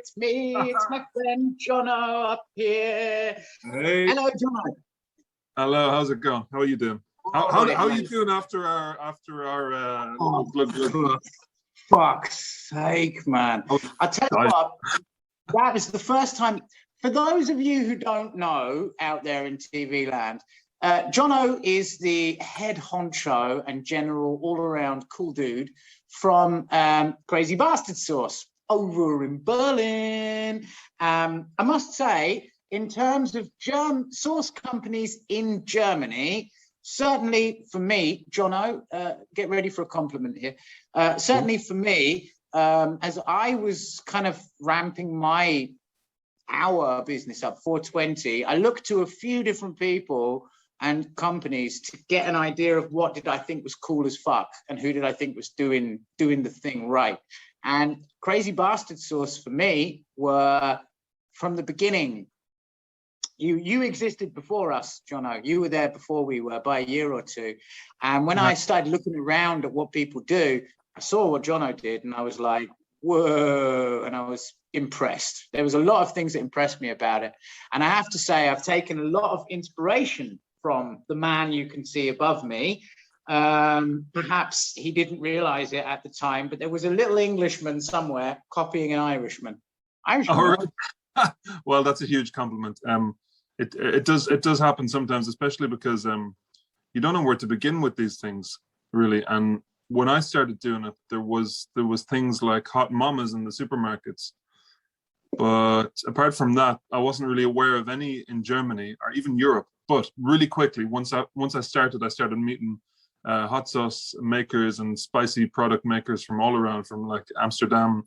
it's me. It's my friend Jonno up here. Hey. Hello, Jonno. Hello, how's it going? How are you doing? How are you doing after our Fuck's sake, man. I tell you what, that was the first time. For those of you who don't know out there in TV land, Jonno is the head honcho and general all-around cool dude from Crazy Bastard Sauce over in Berlin. I must say, in terms of sauce companies in Germany, certainly for me, Jonno, get ready for a compliment here. Certainly for me, as I was kind of ramping our business up, 420, I looked to a few different people and companies to get an idea of what did I think was cool as fuck and who did I think was doing the thing right. And Crazy Bastard Sauce for me were from the beginning. You existed before us, Jonno. You were there before we were by a year or two. And when I started looking around at what people do, I saw what Jonno did and I was like, whoa, and I was impressed. There was a lot of things that impressed me about it. And I have to say, I've taken a lot of inspiration from the man you can see above me. Perhaps he didn't realize it at the time, but there was a little Englishman somewhere copying an Irishman. Oh, right. Well, that's a huge compliment. It does happen sometimes, especially because you don't know where to begin with these things, really. And when I started doing it, there was things like hot mamas in the supermarkets. But apart from that, I wasn't really aware of any in Germany or even Europe. But really quickly, once I started meeting hot sauce makers and spicy product makers from all around, from like Amsterdam,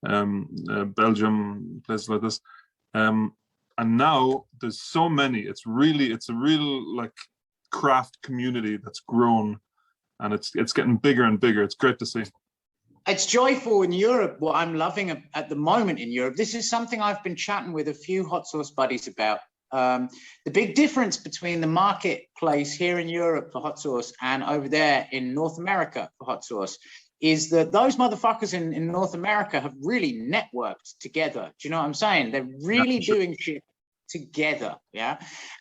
Belgium, places like this. And now there's so many. It's a real like craft community that's grown, and it's getting bigger and bigger. It's great to see. It's joyful in Europe. What I'm loving at the moment in Europe, this is something I've been chatting with a few hot sauce buddies about. The big difference between the marketplace here in Europe for hot sauce and over there in North America for hot sauce is that those motherfuckers in North America have really networked together. Do you know what I'm saying? They're really doing shit together, yeah?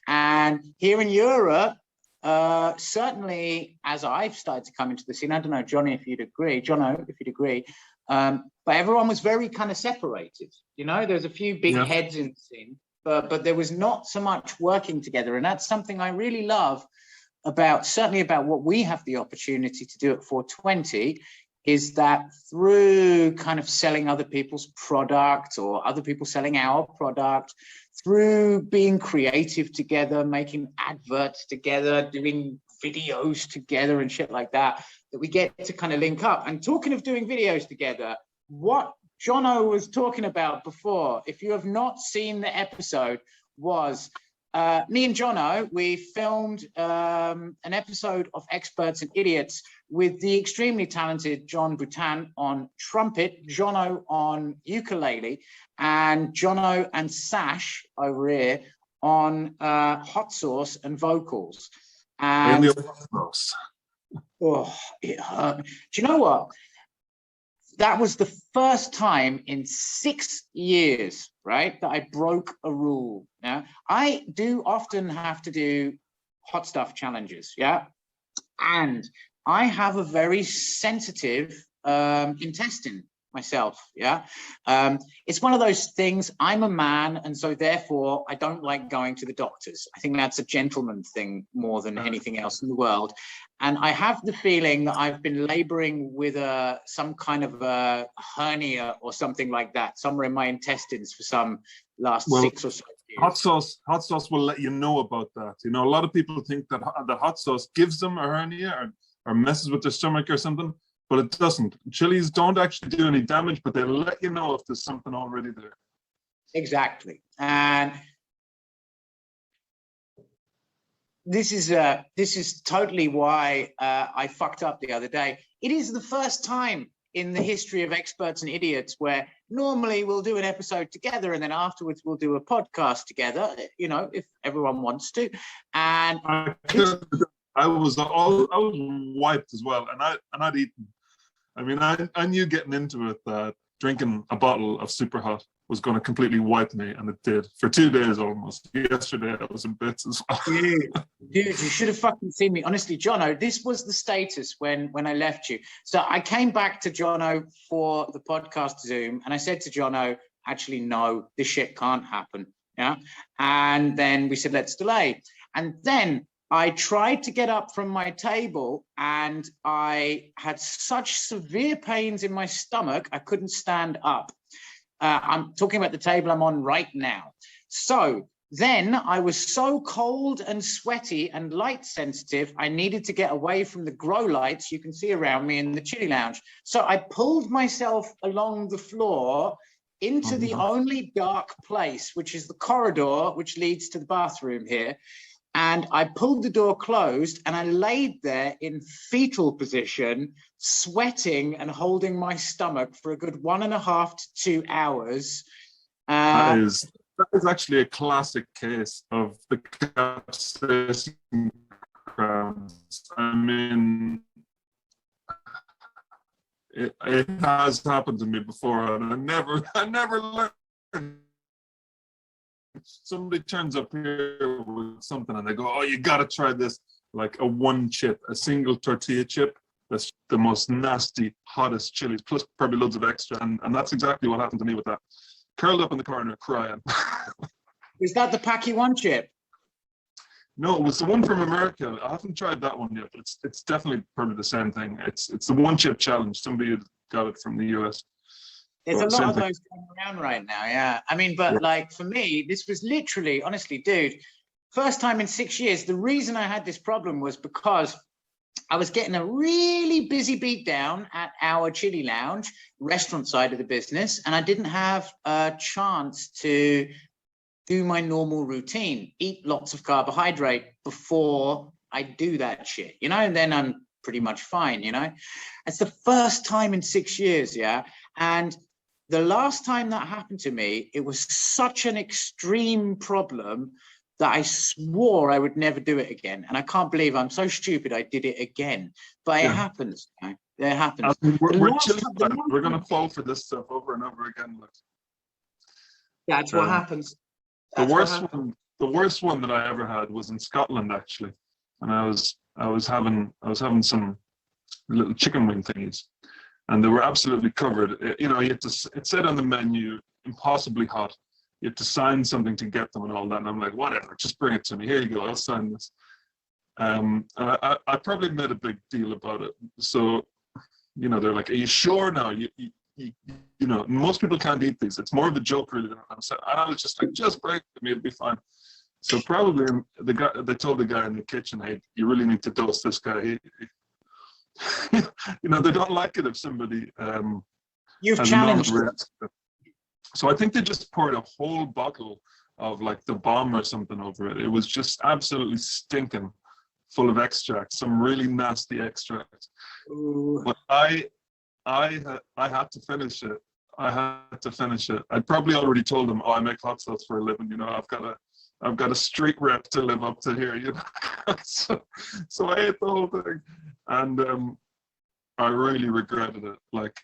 And here in Europe, certainly as I've started to come into the scene, I don't know, Jonno, if you'd agree, but everyone was very kind of separated. You know, there's a few big heads in the scene, but there was not so much working together. And that's something I really love certainly about what we have the opportunity to do at 420, is that through kind of selling other people's product or other people selling our product, through being creative together, making adverts together, doing videos together and shit like that, that we get to kind of link up. And talking of doing videos together, what Jonno was talking about before, if you have not seen the episode, was me and Jonno, we filmed an episode of Experts and Idiots with the extremely talented John Boutin on trumpet, Jonno on ukulele, and Jonno and Sash over here on hot sauce and vocals. And oh, it hurt. Do you know what? That was the first time in 6 years, right, that I broke a rule. Yeah, I do often have to do hot stuff challenges, yeah, and I have a very sensitive intestine myself, yeah. It's one of those things. I'm a man, and so therefore I don't like going to the doctors. I think that's a gentleman thing more than anything else in the world. And I have the feeling that I've been laboring with some kind of a hernia or something like that, somewhere in my intestines for some last 6 or so years. Hot sauce will let you know about that. You know, a lot of people think that the hot sauce gives them a hernia or messes with their stomach or something, but it doesn't. Chilies don't actually do any damage, but they let you know if there's something already there. Exactly. And this is totally why I fucked up the other day. It is the first time in the history of Experts and Idiots where normally we'll do an episode together and then afterwards we'll do a podcast together, you know, if everyone wants to. And I was wiped as well, and I'd eaten. I mean, I knew getting into it that drinking a bottle of super hot was going to completely wipe me, and it did for 2 days almost. Yesterday I was in bits as well. Dude, you should have fucking seen me. Honestly, Jonno, this was the status when I left you. So I came back to Jonno for the podcast Zoom, and I said to Jonno, actually, no, this shit can't happen. Yeah. And then we said, let's delay. And then I tried to get up from my table, and I had such severe pains in my stomach, I couldn't stand up. I'm talking about the table I'm on right now. So then I was so cold and sweaty and light sensitive, I needed to get away from the grow lights you can see around me in the Chilli Lounge. So I pulled myself along the floor into the only dark place, which is the corridor, which leads to the bathroom here. And I pulled the door closed, and I laid there in fetal position, sweating and holding my stomach for a good 1.5 to 2 hours. That is actually a classic case of the capsaicin cramps. I mean, it has happened to me before, and I never learned. Somebody turns up here with something and they go, oh, you got to try this, like a single tortilla chip. That's the most nasty, hottest chilies, plus probably loads of extra. And that's exactly what happened to me with that. Curled up in the corner crying. Is that the Packy One chip? No, it was the one from America. I haven't tried that one yet, but it's definitely probably the same thing. It's the one chip challenge. Somebody had got it from the US. There's a lot of those going around right now, yeah. I mean, but like for me, this was literally, honestly, dude, first time in 6 years. The reason I had this problem was because I was getting a really busy beat down at our Chilli Lounge, restaurant side of the business, and I didn't have a chance to do my normal routine, eat lots of carbohydrate before I do that shit, you know, and then I'm pretty much fine, you know. It's the first time in 6 years, yeah. And the last time that happened to me, it was such an extreme problem that I swore I would never do it again. And I can't believe I'm so stupid I did it again. But it happens. You know? It happens. I mean, we're going to fall for this stuff over and over again. That's what happens. The worst one that I ever had was in Scotland, actually. And I was having some little chicken wing thingies. And they were absolutely covered. You know, it said on the menu, impossibly hot. You had to sign something to get them and all that. And I'm like, whatever, just bring it to me. Here you go, I'll sign this. And I probably made a big deal about it. So, you know, they're like, are you sure now? You know, most people can't eat these. It's more of a joke, really. Than I'm saying. And I was just like, just bring it to me, it'll be fine. So probably they told the guy in the kitchen, hey, you really need to dose this guy. You know, they don't like it if somebody you've challenged it. So I think they just poured a whole bottle of like the bomb or something over it. It was just absolutely stinking, full of extract, some really nasty extract. Ooh. But I had to finish it. I'd probably already told them, oh, I make hot sauce for a living. You know, I've got a street rep to live up to here. You know, so I ate the whole thing. And I really regretted it. Like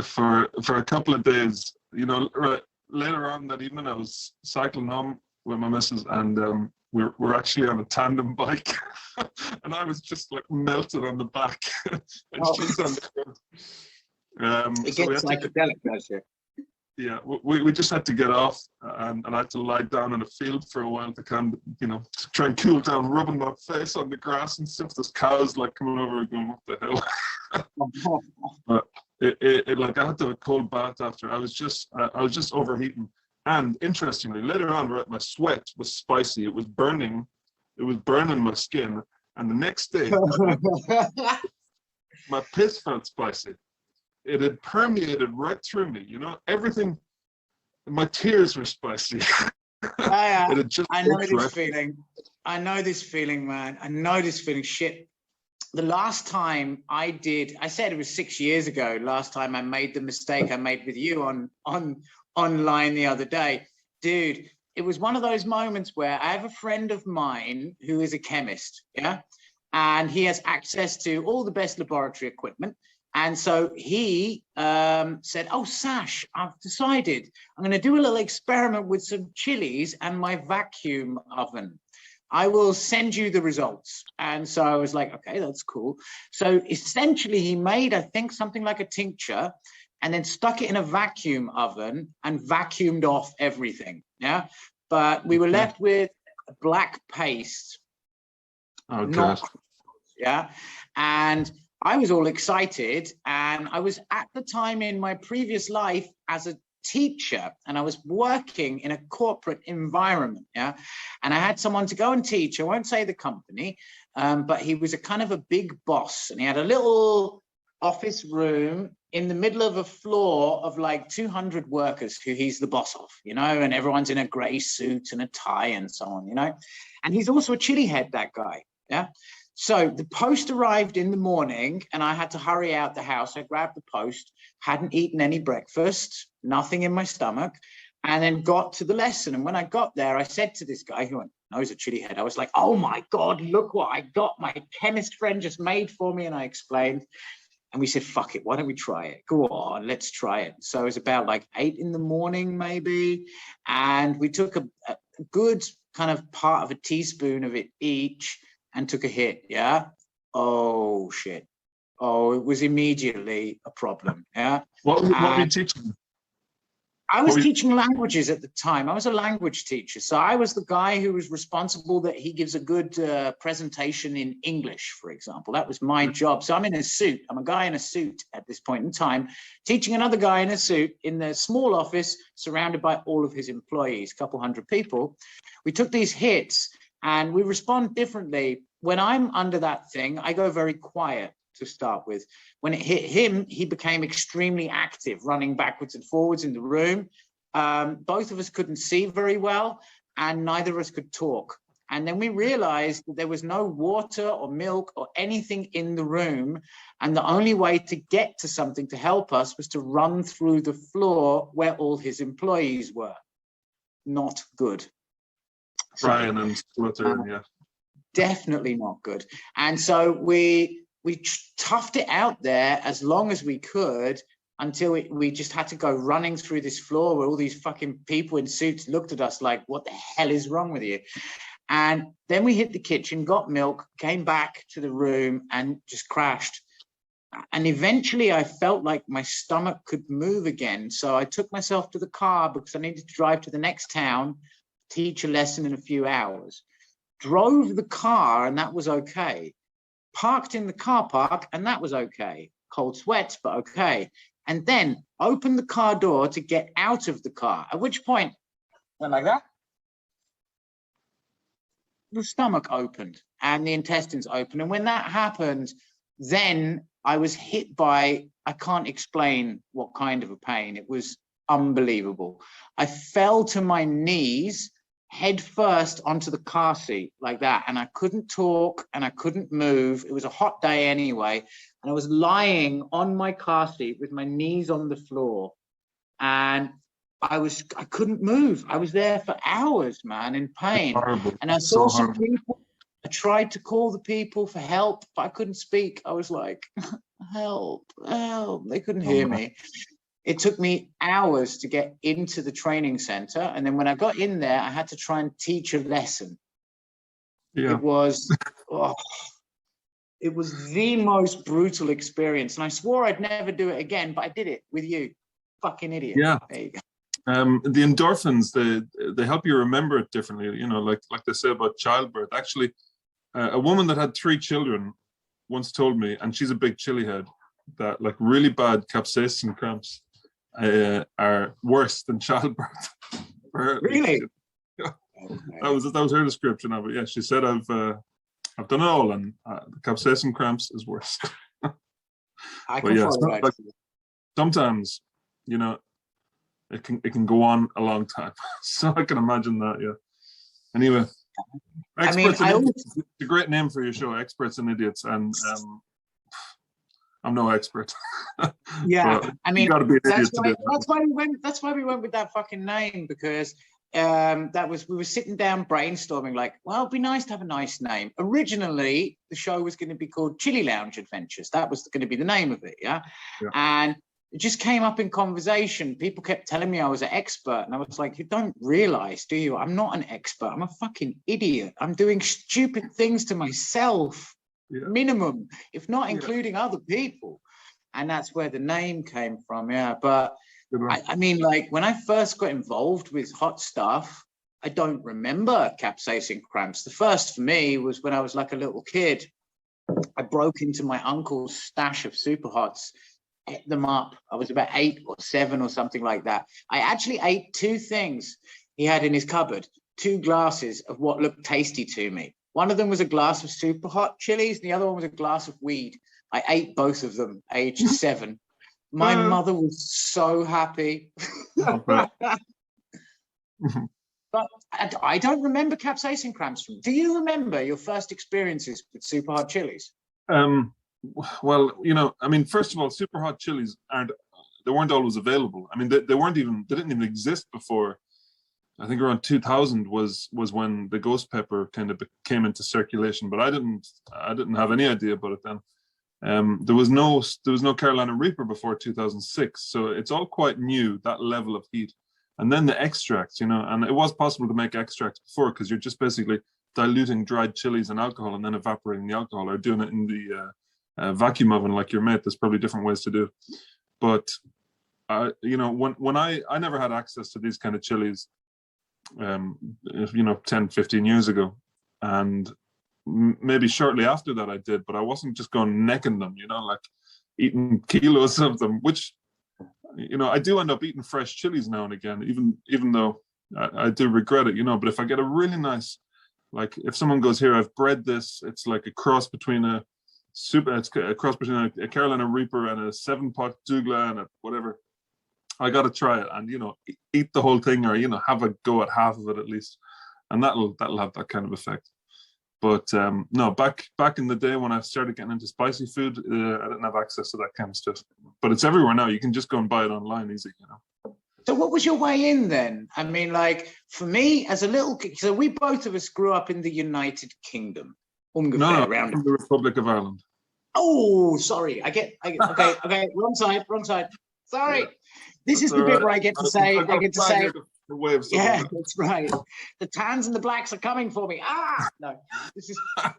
for a couple of days, you know, later on that evening, I was cycling home with my missus, and we're actually on a tandem bike, and I was just like melted on the back, and she's on the front. It gets psychedelic, does it? Yeah, we just had to get off, and I had to lie down in a field for a while to kind of, you know, to try and cool down, rubbing my face on the grass and stuff. There's cows like coming over and going, what the hell? But it like I had to have a cold bath after. I was just overheating. And interestingly, later on, right, my sweat was spicy. It was burning my skin. And the next day, my piss felt spicy. It had permeated right through me, you know, everything. My tears were spicy. I know this feeling. I know this feeling, man. I know this feeling. Shit. The last time I said it was 6 years ago. Last time I made the mistake I made with you online the other day, dude. It was one of those moments where I have a friend of mine who is a chemist, yeah, and he has access to all the best laboratory equipment. And so he said, oh, Sash, I've decided I'm going to do a little experiment with some chilies and my vacuum oven. I will send you the results. And so I was like, okay, that's cool. So essentially he made, I think, something like a tincture and then stuck it in a vacuum oven and vacuumed off everything. Yeah. But we were left with a black paste. Oh, God. Yeah. And I was all excited, and I was at the time in my previous life as a teacher, and I was working in a corporate environment. Yeah. And I had someone to go and teach. I won't say the company, but he was a kind of a big boss, and he had a little office room in the middle of a floor of like 200 workers who he's the boss of, you know, and everyone's in a gray suit and a tie and so on, you know. And he's also a chili head, that guy. Yeah. So the post arrived in the morning and I had to hurry out the house. I grabbed the post, hadn't eaten any breakfast, nothing in my stomach, and then got to the lesson. And when I got there, I said to this guy who knows a chili head, I was like, oh my God, look what I got. My chemist friend just made for me. And I explained, and we said, fuck it, why don't we try it? Go on, let's try it. So it was about like 8 in the morning, maybe. And we took a good kind of part of a teaspoon of it each and took a hit. Yeah. Oh shit. Oh, it was immediately a problem. Yeah. What were you teaching? I was teaching languages at the time. I was a language teacher. So I was the guy who was responsible that he gives a good presentation in English, for example. That was my job. So I'm in a suit. I'm a guy in a suit at this point in time, teaching another guy in a suit in their small office, surrounded by all of his employees, a couple hundred people. We took these hits and we respond differently. When I'm under that thing, I go very quiet to start with. When it hit him, he became extremely active, running backwards and forwards in the room. Both of us couldn't see very well, and neither of us could talk. And then we realized that there was no water or milk or anything in the room, and the only way to get to something to help us was to run through the floor where all his employees were. Not good. Brian and Splitter, yeah. Definitely not good. And so we toughed it out there as long as we could until we just had to go running through this floor where all these fucking people in suits looked at us like, what the hell is wrong with you? And then we hit the kitchen, got milk, came back to the room and just crashed. And eventually I felt like my stomach could move again. So I took myself to the car because I needed to drive to the next town, teach a lesson in a few hours. Drove the car and that was okay. Parked in the car park and that was okay. Cold sweats, but okay. And then opened the car door to get out of the car, at which point went like that. The stomach opened and the intestines opened. And when that happened, then I was hit by, I can't explain what kind of a pain. It was unbelievable. I fell to my knees head first onto the car seat like that, and I couldn't talk and I couldn't move. It was a hot day anyway, and I was lying on my car seat with my knees on the floor, and I couldn't move. I was there for hours, man, in pain. And I saw some people. I tried to call the people for help, but I couldn't speak. I was like, help, help. They couldn't hear me. It took me hours to get into the training center. And then when I got in there, I had to try and teach a lesson. Yeah. It was the most brutal experience. And I swore I'd never do it again, but I did it with you. Fucking idiot. Yeah. There you go. The endorphins, they help you remember it differently. You know, like they say about childbirth. Actually, a woman that had 3 children once told me, and she's a big chili head, that like really bad capsaicin cramps are worse than childbirth. Really? Yeah. Okay. That was her description of it. Yeah, she said I've done it all, and the capsaicin cramps is worse. I can follow that. Like, sometimes, you know, it can go on a long time. So I can imagine that. Yeah. Anyway, Experts and Idiots. It's a great name for your show, Experts and Idiots, and I'm no expert. Yeah, I mean, that's why we went with that fucking name, because we were sitting down brainstorming, like, well, it'd be nice to have a nice name. Originally, the show was going to be called Chilli Lounge Adventures. That was going to be the name of it, yeah? And it just came up in conversation. People kept telling me I was an expert, and I was like, you don't realize, do you? I'm not an expert. I'm a fucking idiot. I'm doing stupid things to myself, minimum, if not including other people. And that's where the name came from, But I mean, like, when I first got involved with hot stuff, I don't remember capsaicin cramps. The first for me was when I was like a little kid. I broke into my uncle's stash of super hots, ate them up. I was about 8 or 7 or something like that. I actually ate 2 things he had in his cupboard, 2 glasses of what looked tasty to me. One of them was a glass of super hot chilies, and the other one was a glass of weed. I ate both of them, aged 7. My mother was so happy. But I don't remember capsaicin cramps from. Do you remember your first experiences with super hot chilies? Well, you know, I mean, first of all, super hot chilies they weren't always available. I mean, they didn't even exist before. I think around 2000 was when the ghost pepper kind of came into circulation, but I didn't have any idea about it then. There was no Carolina Reaper before 2006, so it's all quite new, that level of heat. And then the extracts, you know, and it was possible to make extracts before, because you're just basically diluting dried chilies and alcohol and then evaporating the alcohol, or doing it in the vacuum oven like your mate. There's probably different ways to do it. But you know, when I never had access to these kind of chilies, you know, 10, 15 years ago, and maybe shortly after that I did, but I wasn't just going necking them, you know, like eating kilos of them, which, you know, I do end up eating fresh chilies now and again, even though I do regret it, you know. But if I get a really nice, like, if someone goes, here, I've bred this, it's like a cross between a Carolina Reaper and a 7-pot Douglas and a whatever, I got to try it and, you know, eat the whole thing, or, you know, have a go at half of it at least, and that'll have that kind of effect. But no, back in the day when I started getting into spicy food, I didn't have access to that kind of stuff. But it's everywhere now. You can just go and buy it online easy, you know. So what was your way in then? I mean, like, for me as a little kid, so we both of us grew up in the United Kingdom. No, around the Republic of Ireland. Oh, sorry. Okay, wrong side. Sorry. Yeah. This is the bit where I get to say, yeah, that's right. The tans and the blacks are coming for me. No,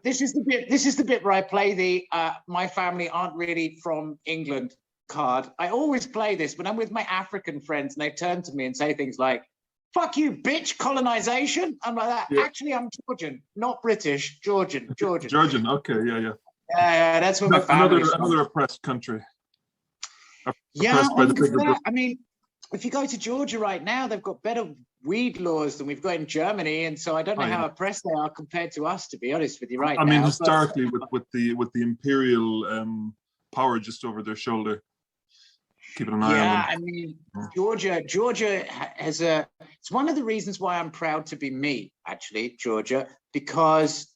this is the bit where I play the my family aren't really from England card. I always play this when I'm with my African friends and they turn to me and say things like, fuck you, bitch, colonization. I'm like that. Yeah. Actually, I'm Georgian, not British. Georgian. Okay, yeah. That's what my family. Another oppressed country. I mean, if you go to Georgia right now, they've got better weed laws than we've got in Germany, and so I don't know how oppressed they are compared to us, to be honest with you, right now. I mean, historically, with the imperial power just over their shoulder, keeping an eye on them. Yeah, I mean, Georgia has it's one of the reasons why I'm proud to be me, actually, Georgia, because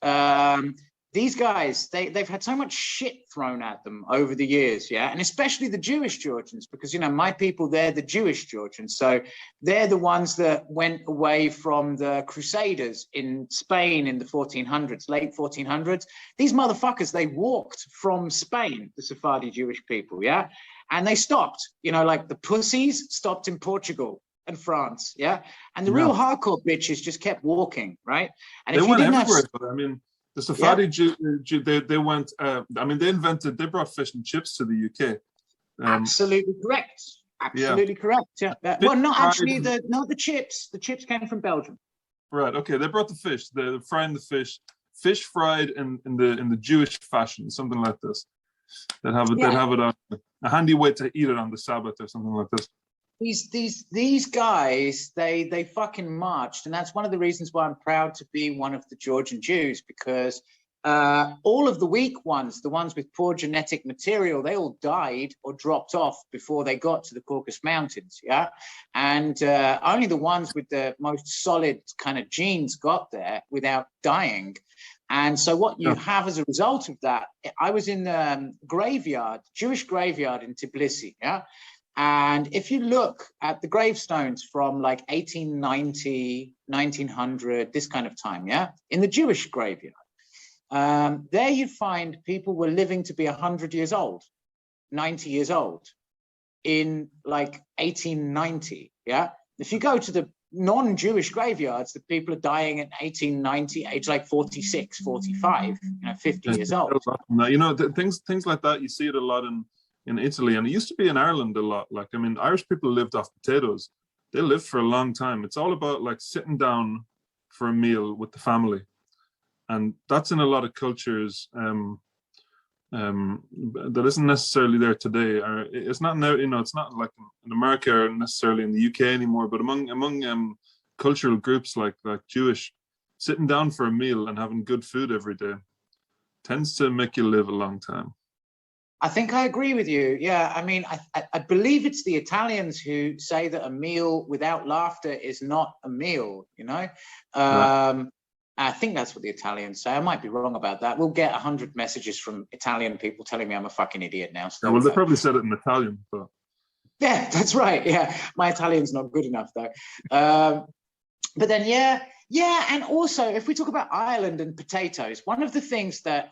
these guys, they've had so much shit thrown at them over the years, yeah, and especially the Jewish Georgians, because, you know, my people, they're the Jewish Georgians, so they're the ones that went away from the Crusaders in Spain in the 1400s, late 1400s. These motherfuckers, they walked from Spain, the Sephardi Jewish people, yeah, and they stopped, you know, like the pussies stopped in Portugal and France, yeah, and the real hardcore bitches just kept walking, right? And they went everywhere, but I mean, the Sephardi Jew, they went. I mean, they brought fish and chips to the UK. Absolutely correct. Absolutely correct. Yeah. Well, not actually. Not the chips. The chips came from Belgium. Right. Okay. They brought the fish. They're frying the fish fried in the Jewish fashion, something like this. They'd have it on a handy way to eat it on the Sabbath or something like this. These guys, they fucking marched, and that's one of the reasons why I'm proud to be one of the Georgian Jews, because all of the weak ones, the ones with poor genetic material, they all died or dropped off before they got to the Caucasus Mountains, yeah? And only the ones with the most solid kind of genes got there without dying. And so what you have as a result of that, I was in the graveyard, Jewish graveyard in Tbilisi, yeah? And if you look at the gravestones from like 1890, 1900, this kind of time, yeah, in the Jewish graveyard, there you'd find people were living to be 100 years old, 90 years old in like 1890, yeah? If you go to the non-Jewish graveyards, the people are dying at 1890, age like 46, 45, 50 years old. Things like that, you see it a lot in Italy, and it used to be in Ireland a lot. Like, I mean, Irish people lived off potatoes. They lived for a long time. It's all about like sitting down for a meal with the family. And that's in a lot of cultures that isn't necessarily there today. Or it's not now, it's not like in America or necessarily in the UK anymore, but among cultural groups like Jewish, sitting down for a meal and having good food every day tends to make you live a long time. I think I agree with you. Yeah, I mean, I believe it's the Italians who say that a meal without laughter is not a meal, I think that's what the Italians say. I might be wrong about that. We'll get 100 messages from Italian people telling me I'm a fucking idiot now. So well, they probably said it in Italian, but... Yeah, that's right. Yeah, my Italian's not good enough though. But then, yeah, and also if we talk about Ireland and potatoes, one of the things that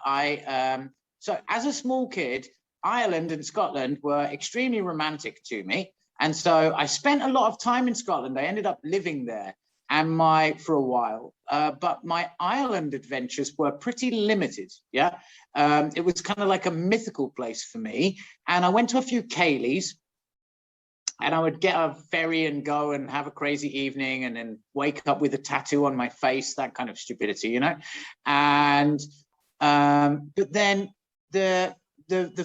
so as a small kid, Ireland and Scotland were extremely romantic to me. And so I spent a lot of time in Scotland. I ended up living there for a while. But my Ireland adventures were pretty limited. Yeah. It was kind of like a mythical place for me. And I went to a few ceilidhs, and I would get a ferry and go and have a crazy evening and then wake up with a tattoo on my face, that kind of stupidity, And, but then the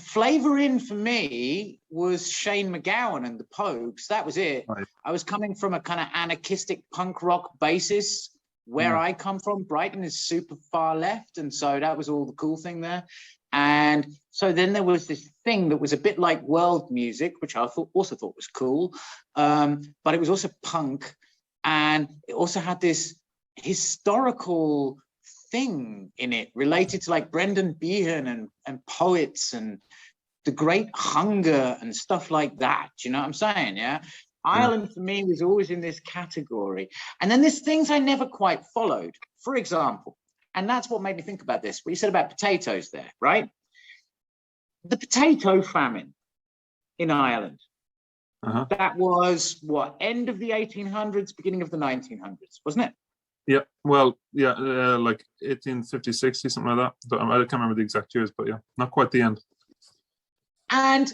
flavor in for me was Shane MacGowan and the Pogues. That was it. Right. I was coming from a kind of anarchistic punk rock basis. Where I come from, Brighton is super far left. And so that was all the cool thing there. And so then there was this thing that was a bit like world music, which I also thought was cool. But it was also punk. And it also had this historical thing in it related to like Brendan Behan and poets and the Great Hunger and stuff like that. You know what I'm saying? Yeah. Ireland for me was always in this category. And then there's things I never quite followed. For example, and that's what made me think about this, what you said about potatoes there, right? The potato famine in Ireland. That was what, end of the 1800s, beginning of the 1900s, wasn't it? Yeah, well, yeah, like 1850, 60, something like that. I can't remember the exact years, but yeah, not quite the end. And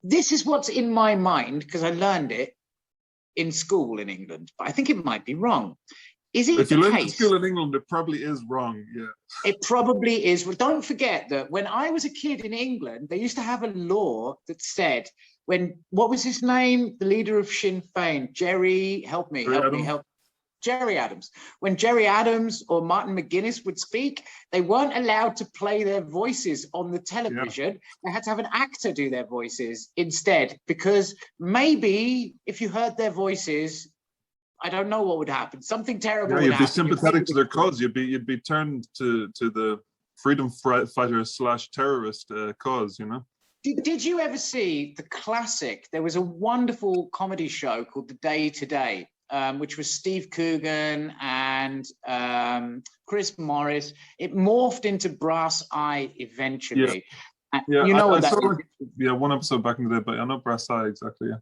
this is what's in my mind, because I learned it in school in England, but I think it might be wrong. Is it if you learn in school in England, it probably is wrong, yeah. It probably is. Well, don't forget that when I was a kid in England, they used to have a law that said, what was his name? The leader of Sinn Féin, Jerry Adams. When Jerry Adams or Martin McGuinness would speak, they weren't allowed to play their voices on the television. They had to have an actor do their voices instead, because maybe if you heard their voices, I don't know what would happen. Something terrible would happen. You'd be sympathetic to their cause. You'd be turned to the freedom fighter / terrorist cause, Did you ever see the classic? There was a wonderful comedy show called The Day Today, which was Steve Coogan and Chris Morris. It morphed into Brass Eye eventually. Yeah, you know what that is? Yeah, one episode back in the day, but I know Brass Eye exactly, yeah.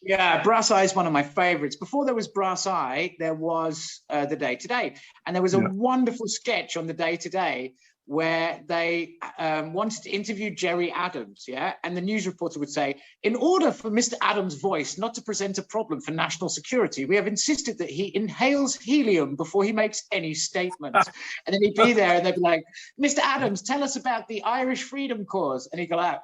Yeah, Brass Eye is one of my favorites. Before there was Brass Eye, there was The Day Today. And there was a wonderful sketch on The Day Today where they wanted to interview Jerry Adams, and the news reporter would say, in order for Mr. Adams' voice not to present a problem for national security, we have insisted that he inhales helium before he makes any statements. And then he'd be there and they'd be like, Mr. Adams, tell us about the Irish freedom cause. And he'd go out,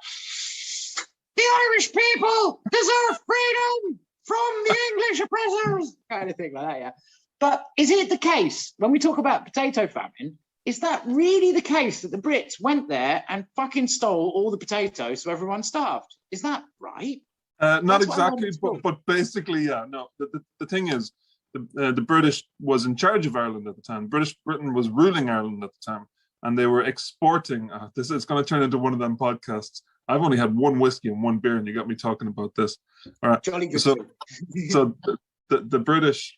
the Irish people deserve freedom from the English oppressors, kind of thing like that, yeah. But is it the case, when we talk about potato famine, is that really the case that the Brits went there and fucking stole all the potatoes so everyone starved? Is that right? Not exactly, but basically, yeah. No, the thing is, the British was in charge of Ireland at the time. Britain was ruling Ireland at the time, and they were exporting. This is going to turn into one of them podcasts. I've only had one whiskey and one beer, and you got me talking about this. All right. Jolly good. So the British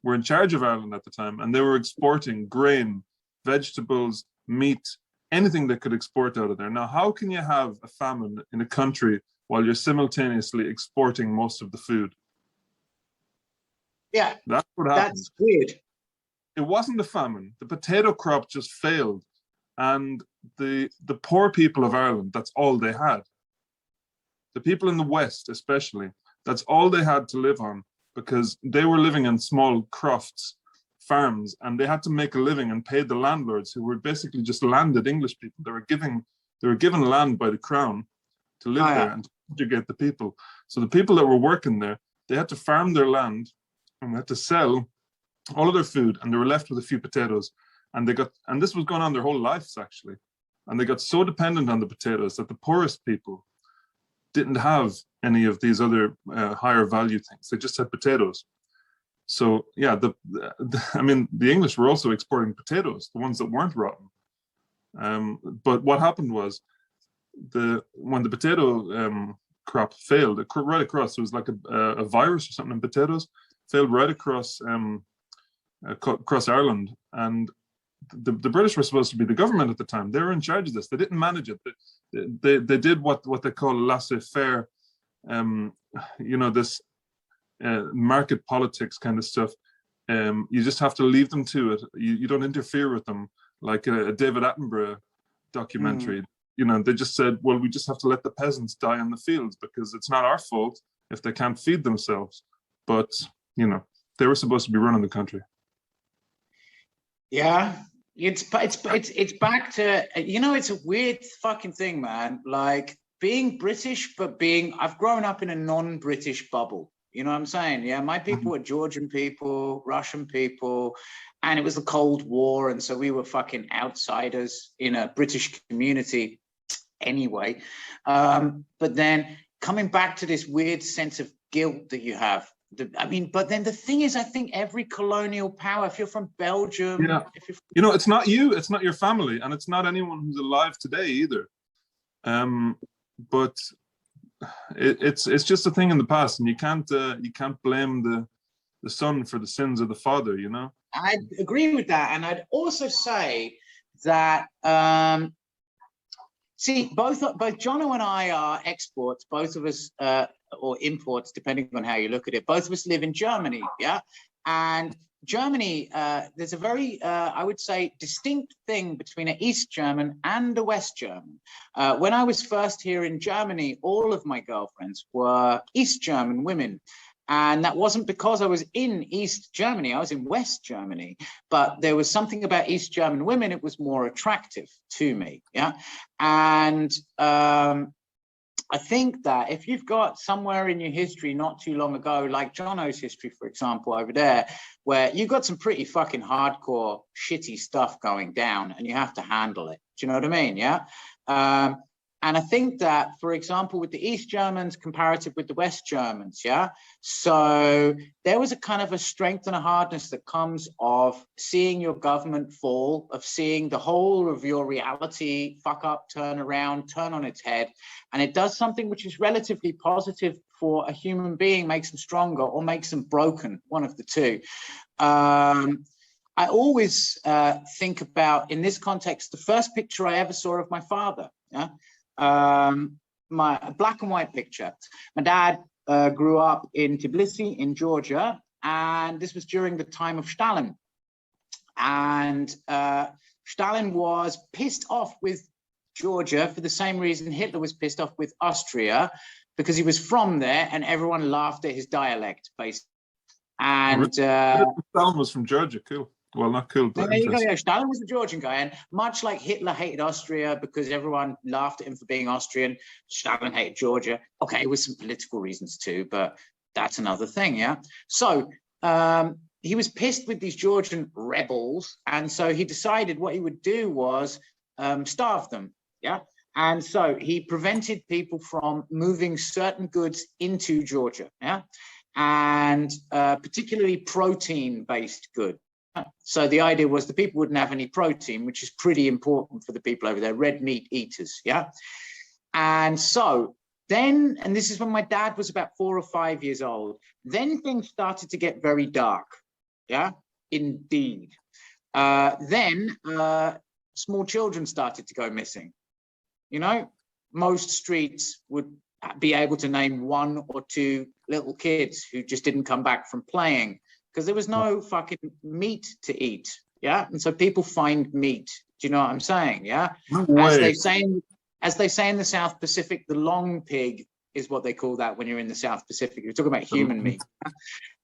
were in charge of Ireland at the time, and they were exporting grain, vegetables, meat, anything they could export out of there. Now, how can you have a famine in a country while you're simultaneously exporting most of the food? Yeah, that's what happened. That's weird. It wasn't a famine. The potato crop just failed. And the poor people of Ireland, that's all they had. The people in the West, especially, that's all they had to live on, because they were living in small crofts, farms, and they had to make a living and pay the landlords, who were basically just landed English people. They were given land by the crown to live there and to subjugate the people. So the people that were working there, they had to farm their land and they had to sell all of their food, and they were left with a few potatoes. And this was going on their whole lives, actually. And they got so dependent on the potatoes that the poorest people didn't have any of these other higher value things. They just had potatoes. So yeah, the English were also exporting potatoes, the ones that weren't rotten. But what happened was, when the potato crop failed, right across, it was like a virus or something in potatoes, failed right across Ireland. And the British were supposed to be the government at the time. They were in charge of this. They didn't manage it. They did what they call laissez-faire, this market politics kind of stuff. You just have to leave them to it. You don't interfere with them, like a David Attenborough documentary. They just said, well, we just have to let the peasants die in the fields, because it's not our fault if they can't feed themselves. But they were supposed to be running the country. Yeah, it's back to, it's a weird fucking thing, man. Like, being British, but I've grown up in a non-British bubble. You know what I'm saying? Yeah, my people were Georgian people, Russian people, and it was the Cold War, and so we were fucking outsiders in a British community anyway. But then coming back to this weird sense of guilt that you have. But then the thing is, I think every colonial power, if you're from Belgium, it's not you, it's not your family, and it's not anyone who's alive today either. But it's just a thing in the past, and you can't blame the son for the sins of the father. I agree with that, and I'd also say that both Jonno and I are exports, both of us, or imports, depending on how you look at it. Both of us live in Germany, yeah? And Germany, there's a very, I would say, distinct thing between an East German and a West German. When I was first here in Germany, all of my girlfriends were East German women. And that wasn't because I was in East Germany, I was in West Germany, but there was something about East German women, it was more attractive to me, yeah? And I think that if you've got somewhere in your history not too long ago, like Jonno's history, for example, over there, where you've got some pretty fucking hardcore, shitty stuff going down and you have to handle it. Do you know what I mean? Yeah. And I think that, for example, with the East Germans comparative with the West Germans, yeah, so there was a kind of a strength and a hardness that comes of seeing your government fall, of seeing the whole of your reality fuck up, turn around, turn on its head. And it does something which is relatively positive for a human being, makes them stronger or makes them broken, one of the two. I always think about, in this context, the first picture I ever saw of my father, yeah? My black and white picture. My dad grew up in Tbilisi in Georgia, and this was during the time of Stalin. And Stalin was pissed off with Georgia for the same reason Hitler was pissed off with Austria, because he was from there and everyone laughed at his dialect, basically. And Stalin was from Georgia, cool. Well, not cool, but yeah, Stalin was a Georgian guy, and much like Hitler hated Austria because everyone laughed at him for being Austrian, Stalin hated Georgia. Okay, with some political reasons too, but that's another thing, yeah? So he was pissed with these Georgian rebels, and so he decided what he would do was starve them, yeah? And so he prevented people from moving certain goods into Georgia, yeah? And particularly protein-based goods. So the idea was the people wouldn't have any protein, which is pretty important for the people over there, red meat eaters, yeah? And so then, and this is when my dad was about 4 or 5 years old, then things started to get very dark. Yeah, indeed. Then small children started to go missing. You know, most streets would be able to name 1 or 2 little kids who just didn't come back from playing because there was no fucking meat to eat. Yeah, and so people find meat. Do you know what I'm saying? Yeah, No way. As they say in the South Pacific, the long pig is what they call that when you're in the South Pacific. You're talking about human meat.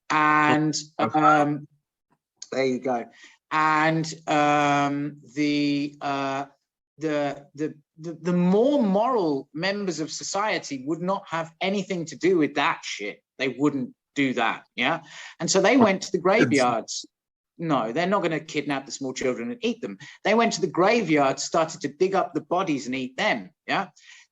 And there you go. And the more moral members of society would not have anything to do with that shit. They wouldn't do that. Yeah. And so they went to the graveyards. No, they're not going to kidnap the small children and eat them. They went to the graveyard, started to dig up the bodies and eat them. Yeah.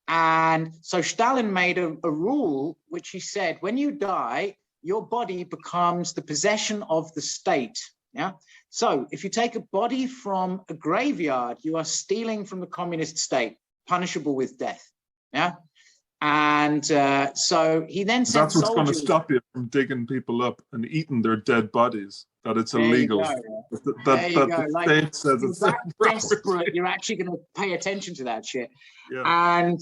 And so Stalin made a rule, which he said, when you die, your body becomes the possession of the state. Yeah. So if you take a body from a graveyard, you are stealing from the communist state, punishable with death. Yeah. And so he then sent That's what's going to soldiers. stop you from digging people up and eating their dead bodies. That it's illegal. There you go. The like, state says it's that desperate, you're actually going to pay attention to that shit. Yeah. And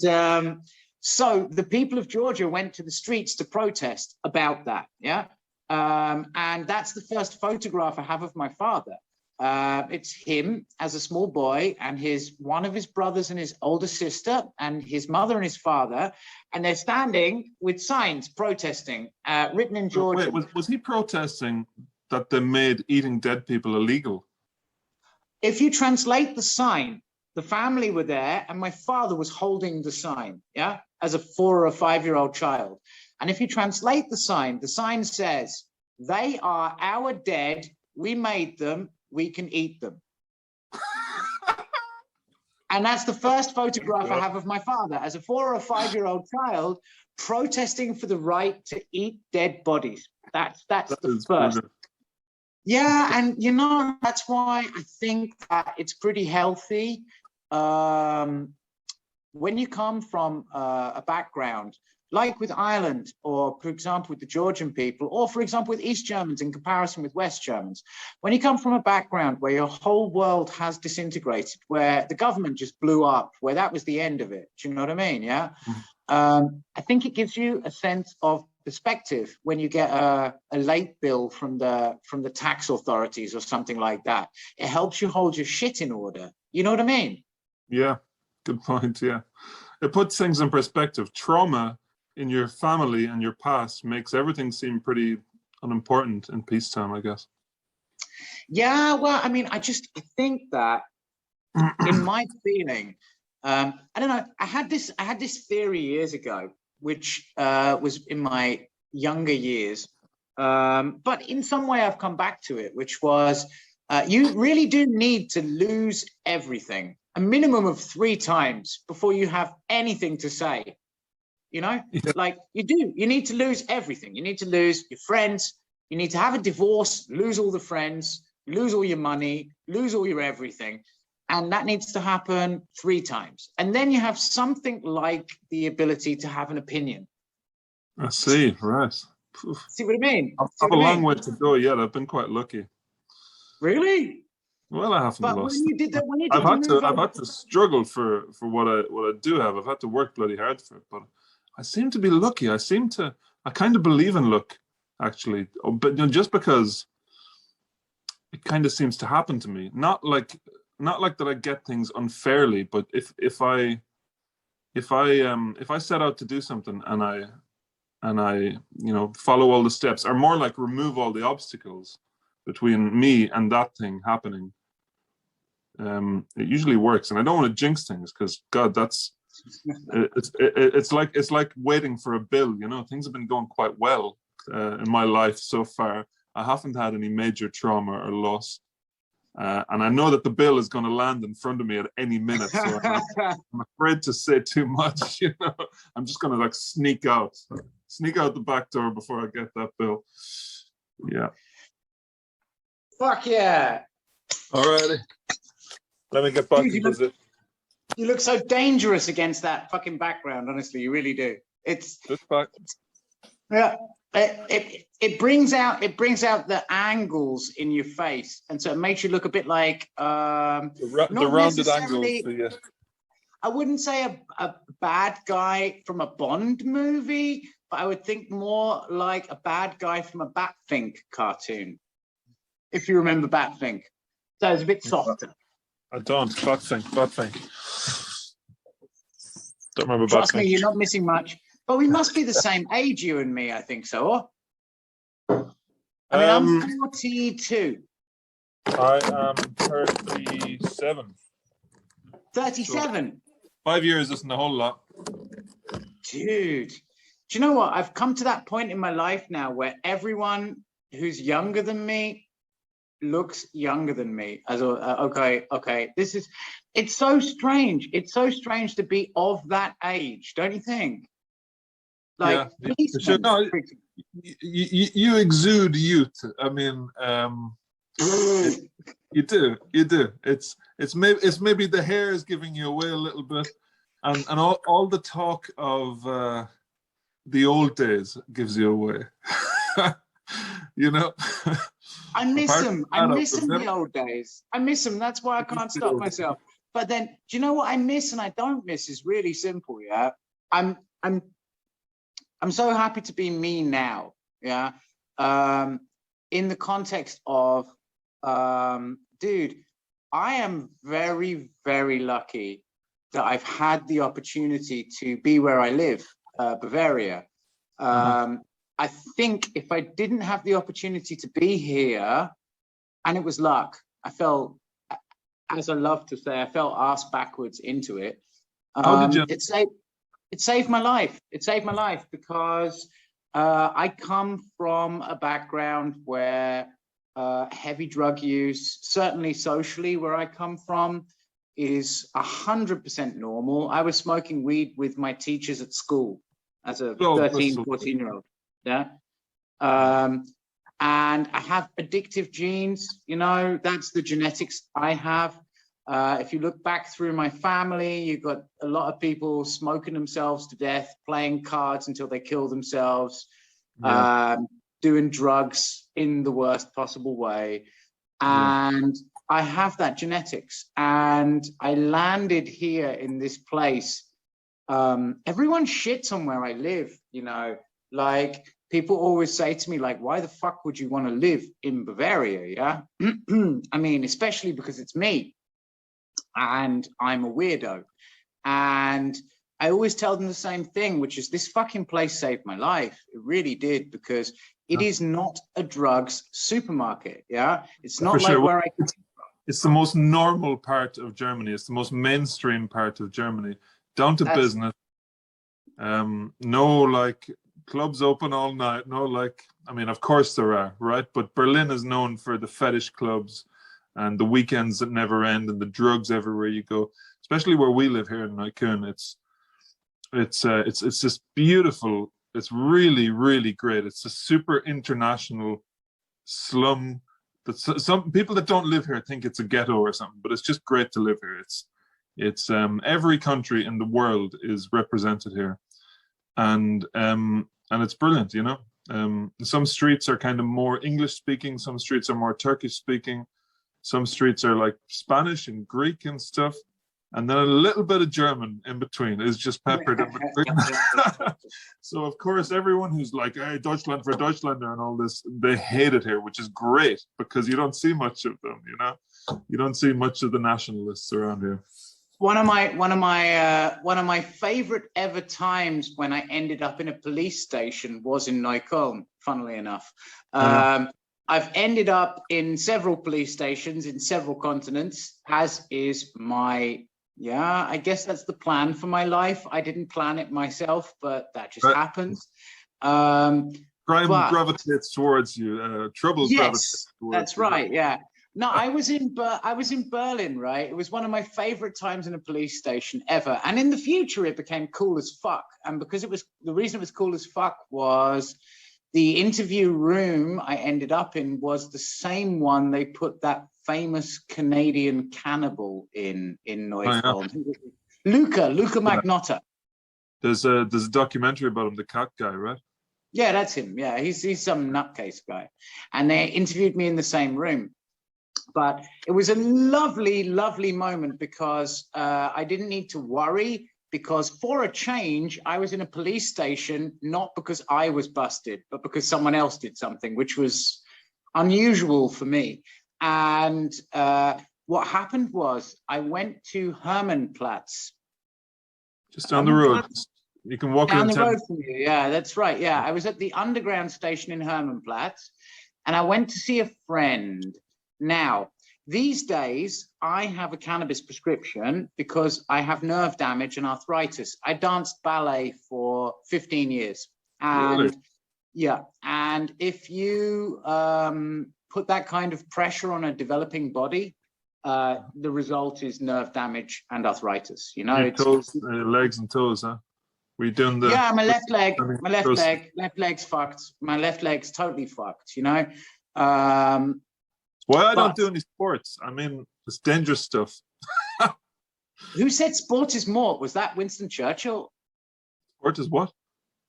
so the people of Georgia went to the streets to protest about that. Yeah. And that's the first photograph I have of my father. It's him as a small boy and one of his brothers and his older sister and his mother and his father, and they're standing with signs protesting, written in Georgian. Wait, was he protesting that they made eating dead people illegal? If you translate the sign, the family were there and my father was holding the sign, yeah, as a 4 or 5 year old child. And if you translate the sign says, they are our dead, we made them, we can eat them. And that's the first photograph I have of my father as a 4 or 5 year old child protesting for the right to eat dead bodies. That's the first. Brilliant. Yeah, and you know, that's why I think that it's pretty healthy. When you come from a background like with Ireland, or for example with the Georgian people, or for example with East Germans in comparison with West Germans, when you come from a background where your whole world has disintegrated, where the government just blew up, where that was the end of it, do you know what I mean? Yeah. I think it gives you a sense of perspective when you get a late bill from the tax authorities or something like that. It helps you hold your shit in order. You know what I mean? Yeah, good point. Yeah, it puts things in perspective. Trauma in your family and your past makes everything seem pretty unimportant in peacetime, I guess. Yeah, well, I mean, I think that in my feeling, I don't know, I had this theory years ago, which was in my younger years, but in some way I've come back to it, which was you really do need to lose everything, a minimum of 3 times before you have anything to say. You know, yeah. Like you need to lose everything. You need to lose your friends. You need to have a divorce, lose all the friends, lose all your money, lose all your everything. And that needs to happen 3 times. And then you have something like the ability to have an opinion. I see, right. See what I mean? I have a long way to go yet. I've been quite lucky. Really? Well, I haven't but lost. When you did that, I've had to struggle for what I do have. I've had to work bloody hard for it, but I seem to be lucky. I kind of believe in luck, actually, but just because it kind of seems to happen to me. Not like that I get things unfairly, but if I set out to do something and I follow all the steps, or more like remove all the obstacles between me and that thing happening, it usually works. And I don't want to jinx things because God, it's like waiting for a bill. You know, things have been going quite well in my life so far. I haven't had any major trauma or loss, and I know that the bill is going to land in front of me at any minute. So I'm afraid to say too much. You know, I'm just going to like sneak out the back door before I get that bill. Yeah. Fuck yeah. Alrighty. Let me get back to visit. You look so dangerous against that fucking background. Honestly, you really do. It's yeah. It brings out the angles in your face, and so it makes you look a bit like the rounded angles. I wouldn't say a bad guy from a Bond movie, but I would think more like a bad guy from a Batfink cartoon. If you remember Batfink, so it's a bit softer. I don't. Batfink. Don't remember. Trust me, you're not missing much. But we must be the same age, you and me. I think so. I mean, I'm 42. I am 37. 37. So 5 years isn't a whole lot. Dude, do you know what? I've come to that point in my life now where everyone who's younger than me looks younger than me. As okay, it's so strange. It's so strange to be of that age, don't you think? Like, yeah, sure. No, you exude youth. I mean, you do. It's maybe the hair is giving you away a little bit, and all the talk of the old days gives you away. You know. I miss them. I miss them, the old days. I miss them. That's why I can't stop myself. But then, do you know what I miss and I don't miss is really simple. Yeah, I'm so happy to be me now. Yeah, in the context of, dude, I am very, very lucky that I've had the opportunity to be where I live, Bavaria. I think if I didn't have the opportunity to be here, and it was luck, I felt, as I love to say, I felt ass backwards into it. How did you? It saved my life. It saved my life because I come from a background where heavy drug use, certainly socially where I come from, is 100% normal. I was smoking weed with my teachers at school as a 13, 14-year-old. Yeah. And I have addictive genes, you know, that's the genetics I have. If you look back through my family, you've got a lot of people smoking themselves to death, playing cards until they kill themselves, doing drugs in the worst possible way. And I have that genetics. And I landed here in this place. Everyone shits on where I live, you know, like people always say to me, like, why the fuck would you want to live in Bavaria? Yeah. I mean, especially because it's me. And I'm a weirdo. And I always tell them the same thing, which is this fucking place saved my life. It really did, because it is not a drugs supermarket. Yeah. It's not like where I came from. It's the most normal part of Germany. It's the most mainstream part of Germany. Down to business. No, like, clubs open all night. No, like, I mean, of course there are, right? But Berlin is known for the fetish clubs and the weekends that never end and the drugs everywhere you go, especially where we live here in Neukölln. It's just beautiful. It's really, really great. It's a super international slum that some people that don't live here think it's a ghetto or something, but it's just great to live here. It's every country in the world is represented here, and it's brilliant, you know. Some streets are kind of more English speaking, some streets are more Turkish speaking. Some streets are like Spanish and Greek and stuff. And then a little bit of German in between is just peppered in between. So, of course, everyone who's like, hey, Deutschland for Deutschlander and all this, they hate it here, which is great because you don't see much of them, you know? You don't see much of the nationalists around here. One of my favorite ever times when I ended up in a police station was in Neukölln, funnily enough. I've ended up in several police stations in several continents, as is my, I guess that's the plan for my life. I didn't plan it myself, but that just happens. Crime gravitates towards you. Trouble gravitates towards you. That's right, yeah. No, I was in Berlin, right? It was one of my favorite times in a police station ever. And in the future, it became cool as fuck. And because the reason it was cool as fuck was the interview room I ended up in was the same one they put that famous Canadian cannibal in Neukölln. Luca Magnotta. There's a documentary about him, the cat guy, right? Yeah, that's him. Yeah, he's some nutcase guy. And they interviewed me in the same room. But it was a lovely, lovely moment because I didn't need to worry, because for a change, I was in a police station, not because I was busted, but because someone else did something, which was unusual for me. And what happened was I went to Hermannplatz. Just down the road. You can walk down the road from you. Yeah, that's right. Yeah, I was at the underground station in Hermannplatz, and I went to see a friend. Now, these days, I have a cannabis prescription because I have nerve damage and arthritis. I danced ballet for 15 years. And really? Yeah, and if you put that kind of pressure on a developing body, the result is nerve damage and arthritis. You know, your toes, legs and toes, huh? Were you doing the? Yeah, my left leg's fucked. My left leg's totally fucked. You know. Why I don't do any sports? I mean, it's dangerous stuff. Who said sport is mort? Was that Winston Churchill? Sport is what?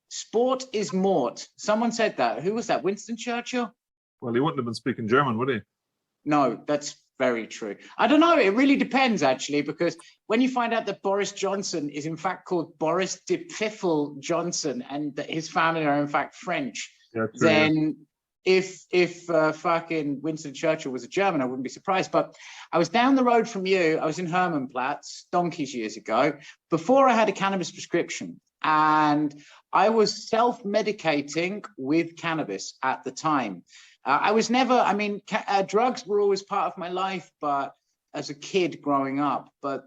Sport is mort. Someone said that. Who was that? Winston Churchill? Well, he wouldn't have been speaking German, would he? No, that's very true. I don't know. It really depends, actually, because when you find out that Boris Johnson is in fact called Boris de Pfiffle Johnson and that his family are in fact French, yeah, true, then if fucking Winston Churchill was a German, I wouldn't be surprised. But I was down the road from you. I was in Hermannplatz donkeys years ago, before I had a cannabis prescription. And I was self-medicating with cannabis at the time. I was never, I mean, drugs were always part of my life, but as a kid growing up, but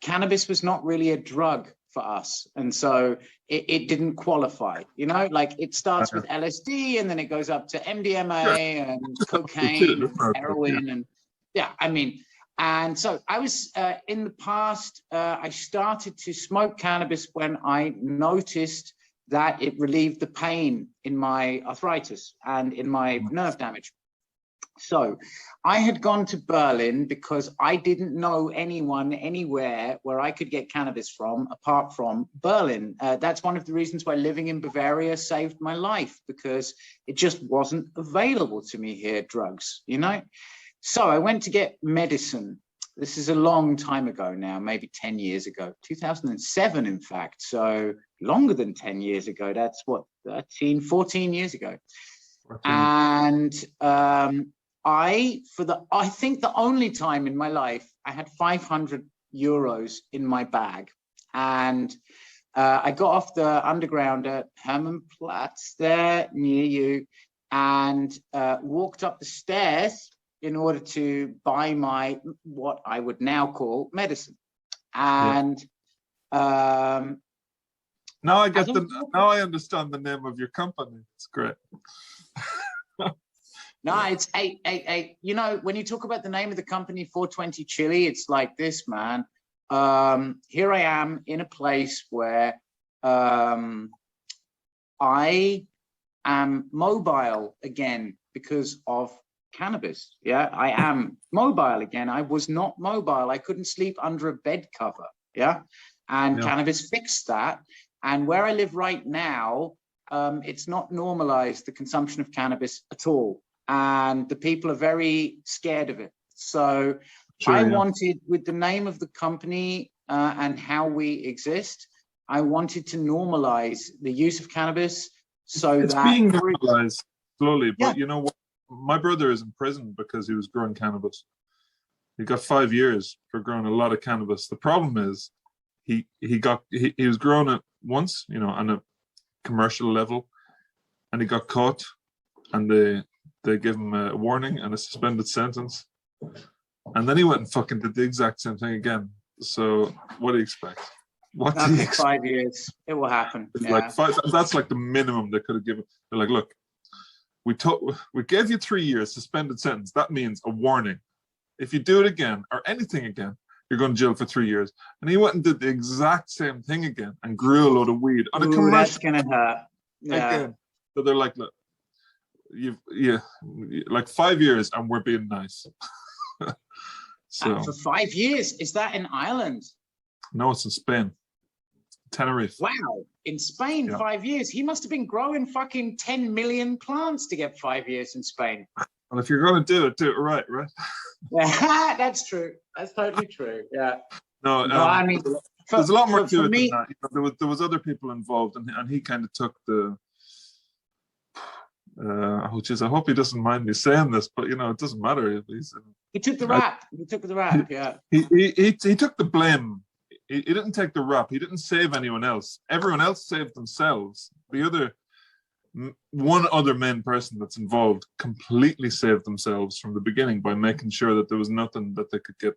cannabis was not really a drug for us. And so it didn't qualify, you know, like it starts with LSD and then it goes up to MDMA and cocaine and heroin. And yeah, I mean, and so I was in the past, I started to smoke cannabis when I noticed that it relieved the pain in my arthritis and in my nerve damage. So I had gone to Berlin because I didn't know anyone anywhere where I could get cannabis from apart from Berlin. That's one of the reasons why living in Bavaria saved my life, because it just wasn't available to me here, drugs, you know? So I went to get medicine. This is a long time ago now, maybe 10 years ago, 2007, in fact. So longer than 10 years ago. That's what, 14 years ago. 14. And I think the only time in my life I had 500 euros in my bag. And I got off the underground at Hermannplatz there near you and walked up the stairs in order to buy my, what I would now call medicine. And now I get now I understand the name of your company. It's great. No, it's 888. You know, when you talk about the name of the company, 420 Chilli, it's like this, man. Here I am in a place where I am mobile again because of cannabis. Yeah, I am mobile again. I was not mobile. I couldn't sleep under a bed cover. Yeah, and cannabis fixed that. And where I live right now, it's not normalized, the consumption of cannabis at all. And the people are very scared of it. So I wanted, with the name of the company and how we exist, I wanted to normalize the use of cannabis so it's being normalized slowly. But you know what? My brother is in prison because he was growing cannabis. He got 5 years for growing a lot of cannabis. The problem is he was growing it once, you know, on a commercial level, and he got caught, and they gave him a warning and a suspended sentence, and then he went and fucking did the exact same thing again. So what do you expect? What do you expect? 5 years, it will happen. Like that's like the minimum they could have given. They're like, look, we gave you 3 years suspended sentence. That means a warning. If you do it again or anything again, you're going to jail for 3 years. And he went and did the exact same thing again and grew a load of weed on a commercial. That's gonna hurt. Yeah. Again. So they're like, look, like 5 years and we're being nice. So for 5 years, is that in Ireland? No, it's in Spain. Tenerife. Wow. In Spain, Yeah. 5 years. He must have been growing fucking 10 million plants to get 5 years in Spain. Well, if you're going to do it right, right? That's true. That's totally true. Yeah. No, I mean, there's a lot more to it me, than that. You know, there was other people involved, and he kind of took the. Which is, I hope he doesn't mind me saying this, but you know, it doesn't matter. He took the rap. He took the rap. Yeah. He took the blame. He didn't take the rap. He didn't save anyone else. Everyone else saved themselves. One other main person that's involved completely saved themselves from the beginning by making sure that there was nothing that they could get.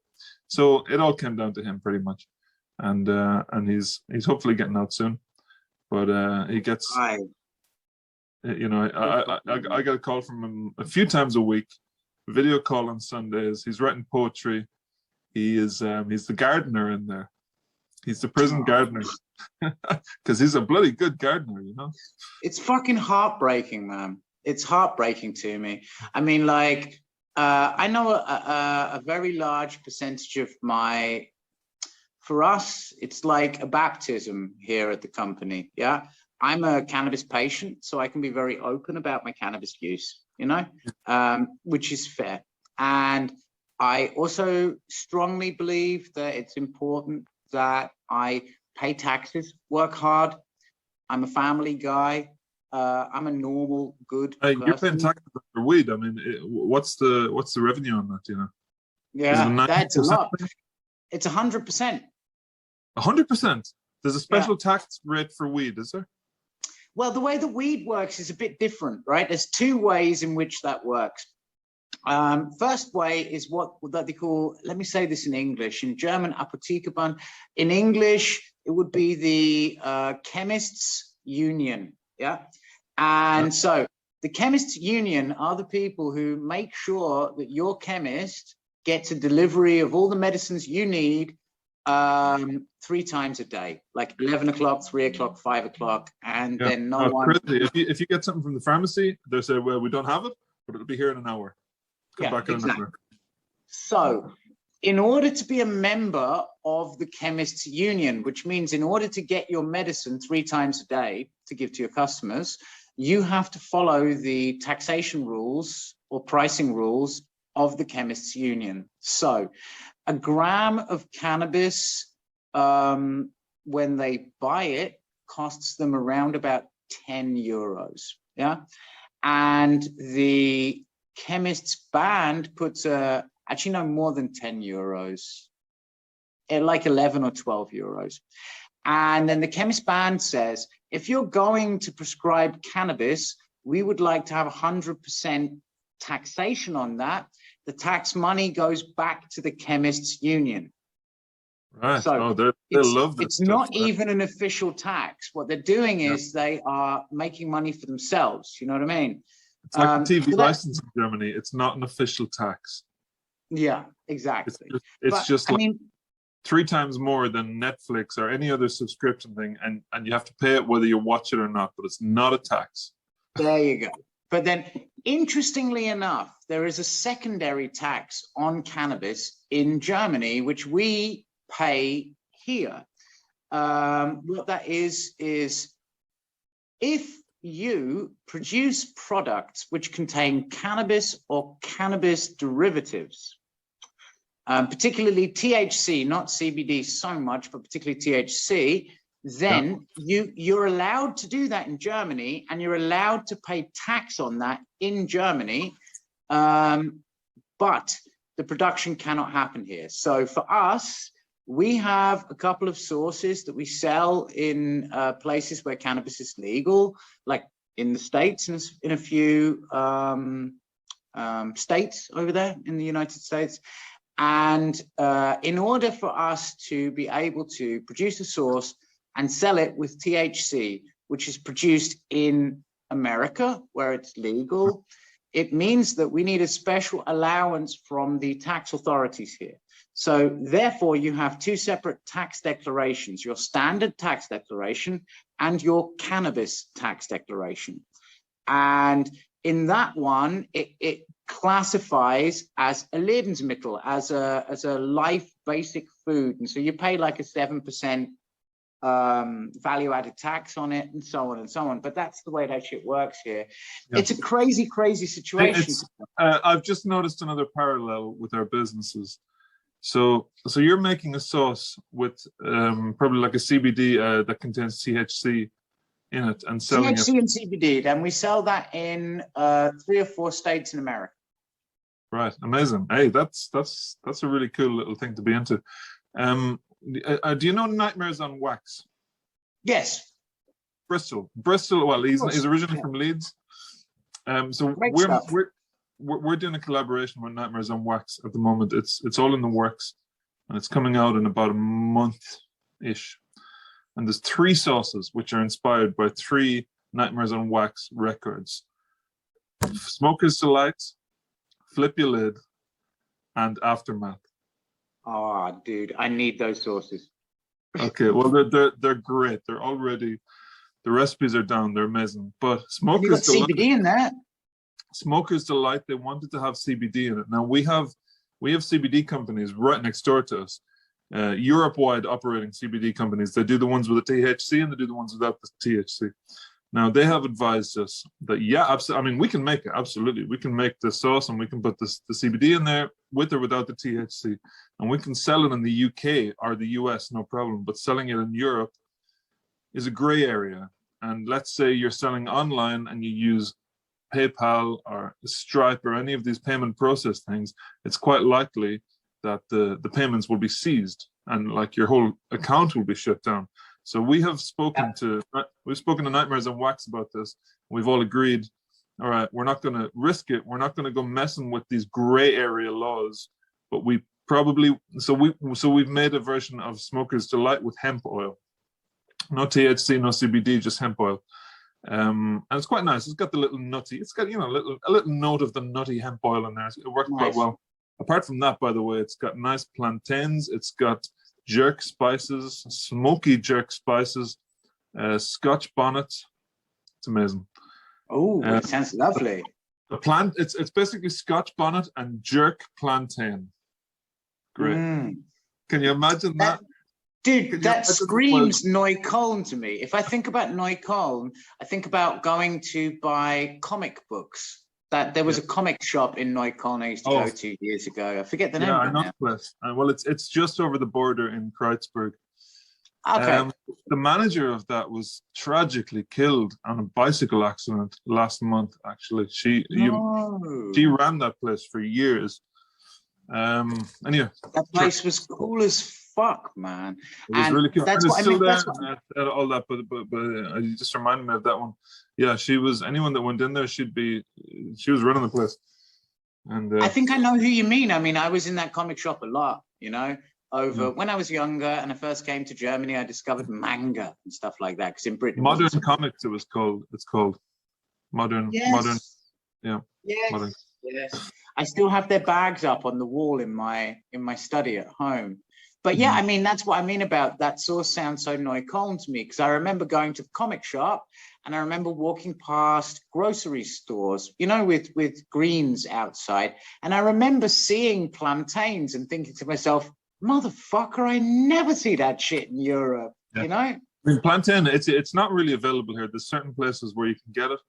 So it all came down to him pretty much, and he's hopefully getting out soon. But he gets, you know, I get a call from him a few times a week, video call on Sundays. He's writing poetry. He's the gardener in there. He's the prison gardener, because he's a bloody good gardener, you know. It's fucking heartbreaking, man. It's heartbreaking to me. I mean, like, I know a very large percentage of for us, it's like a baptism here at the company. Yeah. I'm a cannabis patient, so I can be very open about my cannabis use, you know, which is fair. And I also strongly believe that it's important that I pay taxes, work hard. I'm a family guy. I'm a normal, good person. You're paying taxes for weed. I mean, what's the revenue on that? You know? Yeah, that's a lot. It's 100%. 100%. There's a special tax rate for weed, is there? Well, the way the weed works is a bit different, right? There's two ways in which that works. First way is what they call, let me say this in English, in German, Apothekerbund. In English, it would be the Chemists Union, yeah? And so the Chemists Union are the people who make sure that your chemist gets a delivery of all the medicines you need 3 times a day, like 11 o'clock, 3 o'clock, 5 o'clock, and then no one. Crazy. If you get something from the pharmacy, they say, well, we don't have it, but it'll be here in an hour. Come back in an hour. So, in order to be a member of the Chemists Union, which means in order to get your medicine 3 times a day to give to your customers, you have to follow the taxation rules or pricing rules of the Chemists Union. So, a gram of cannabis, when they buy it, costs them around about 10 euros. Yeah. And the Chemists Band puts actually no more than 10 euros, like 11 or 12 euros. And then the Chemist Band says, if you're going to prescribe cannabis, we would like to have 100% taxation on that. The tax money goes back to the Chemists Union. Right. So they love this. It's not even an official tax. What they're doing is they are making money for themselves. You know what I mean? It's like the TV license in Germany. It's not an official tax. Yeah, exactly. It's just like 3 times more than Netflix or any other subscription thing, and you have to pay it whether you watch it or not, but it's not a tax. There you go. But then, interestingly enough, there is a secondary tax on cannabis in Germany, which we pay here. What that is if you produce products which contain cannabis or cannabis derivatives, particularly THC, not CBD so much, but particularly THC, then you're allowed to do that in Germany, and you're allowed to pay tax on that in Germany, but the production cannot happen here. So for us, we have a couple of sources that we sell in places where cannabis is legal, like in the States, and in a few states over there in the United States. And in order for us to be able to produce a source and sell it with THC, which is produced in America, where it's legal, it means that we need a special allowance from the tax authorities here. So therefore, you have 2 separate tax declarations, your standard tax declaration and your cannabis tax declaration. And in that one, it classifies as a Lebensmittel, as a life basic food, and so you pay like a 7% value-added tax on it, and so on and so on. But that's the way that shit works here. Yeah. It's a crazy situation. I've just noticed another parallel with our businesses. So you're making a sauce with probably like a CBD that contains THC in it and selling THC and CBD, and we sell that in 3 or 4 states in America. Right, amazing. Hey, that's a really cool little thing to be into. Do you know Nightmares on Wax? Yes. Bristol. Well, he's originally from Leeds. So we're doing a collaboration with Nightmares on Wax at the moment. It's all in the works, and it's coming out in about a month-ish. And there's 3 sauces which are inspired by 3 Nightmares on Wax records: Smoker's Delight, Flip Your Lid, and Aftermath. Oh, dude, I need those sauces. Okay, well, they're great. They're already, the recipes are down. They're amazing. But Smoker's Delight, CBD in that. Smoker's Delight, they wanted to have CBD in it. Now we have CBD companies right next door to us, Europe-wide operating CBD companies. They do the ones with the THC and they do the ones without the THC. Now they have advised us that I mean, we can make it, absolutely. We can make the sauce and we can put the CBD in there with or without the THC, and we can sell it in the UK or the US, no problem. But selling it in Europe is a gray area. And let's say you're selling online and you use PayPal or Stripe or any of these payment process things, it's quite likely that the payments will be seized and like your whole account will be shut down. So we have spoken to Nightmares on Wax about this. We've all agreed, all right, we're not going to risk it. We're not going to go messing with these gray area laws, but we've made a version of Smoker's Delight with hemp oil. No THC, no CBD, just hemp oil. And it's quite nice. It's got the little nutty, it's got, a little note of the nutty hemp oil in there. It worked quite well. Apart from that, by the way, it's got nice plantains. It's got jerk spices, smoky jerk spices, Scotch bonnet. It's amazing. Oh, it sounds lovely. It's basically Scotch bonnet and jerk plantain. Great. Can you imagine that? Dude, that screams Neukölln to me. If I think about Neukölln, I think about going to buy comic books. That there was a comic shop in Neukölln I used to go to years ago. I forget the name. Yeah, I know the place. Well, it's just over the border in Kreuzberg. Okay. The manager of that was tragically killed on a bicycle accident last month. Actually, she ran that place for years. Anyway, that place was cool as fuck, man. It was really cool. That's what I mean. All that, but you just reminded me of that one. Yeah, she was. Anyone that went in there, she was running the place. And I think I know who you mean. I mean, I was in that comic shop a lot. When I was younger and I first came to Germany, I discovered manga and stuff like that. Because in Britain, Modern Comics, it was called. It's called Modern. Yes. Modern. Yeah. Yes. Modern. Yes. I still have their bags up on the wall in my study at home. But yeah, I mean, that's what I mean about that sauce sounds so Neukölln to me, because I remember going to the comic shop and I remember walking past grocery stores, with greens outside. And I remember seeing plantains and thinking to myself, motherfucker, I never see that shit in Europe, I mean, plantain, it's not really available here. There's certain places where you can get it.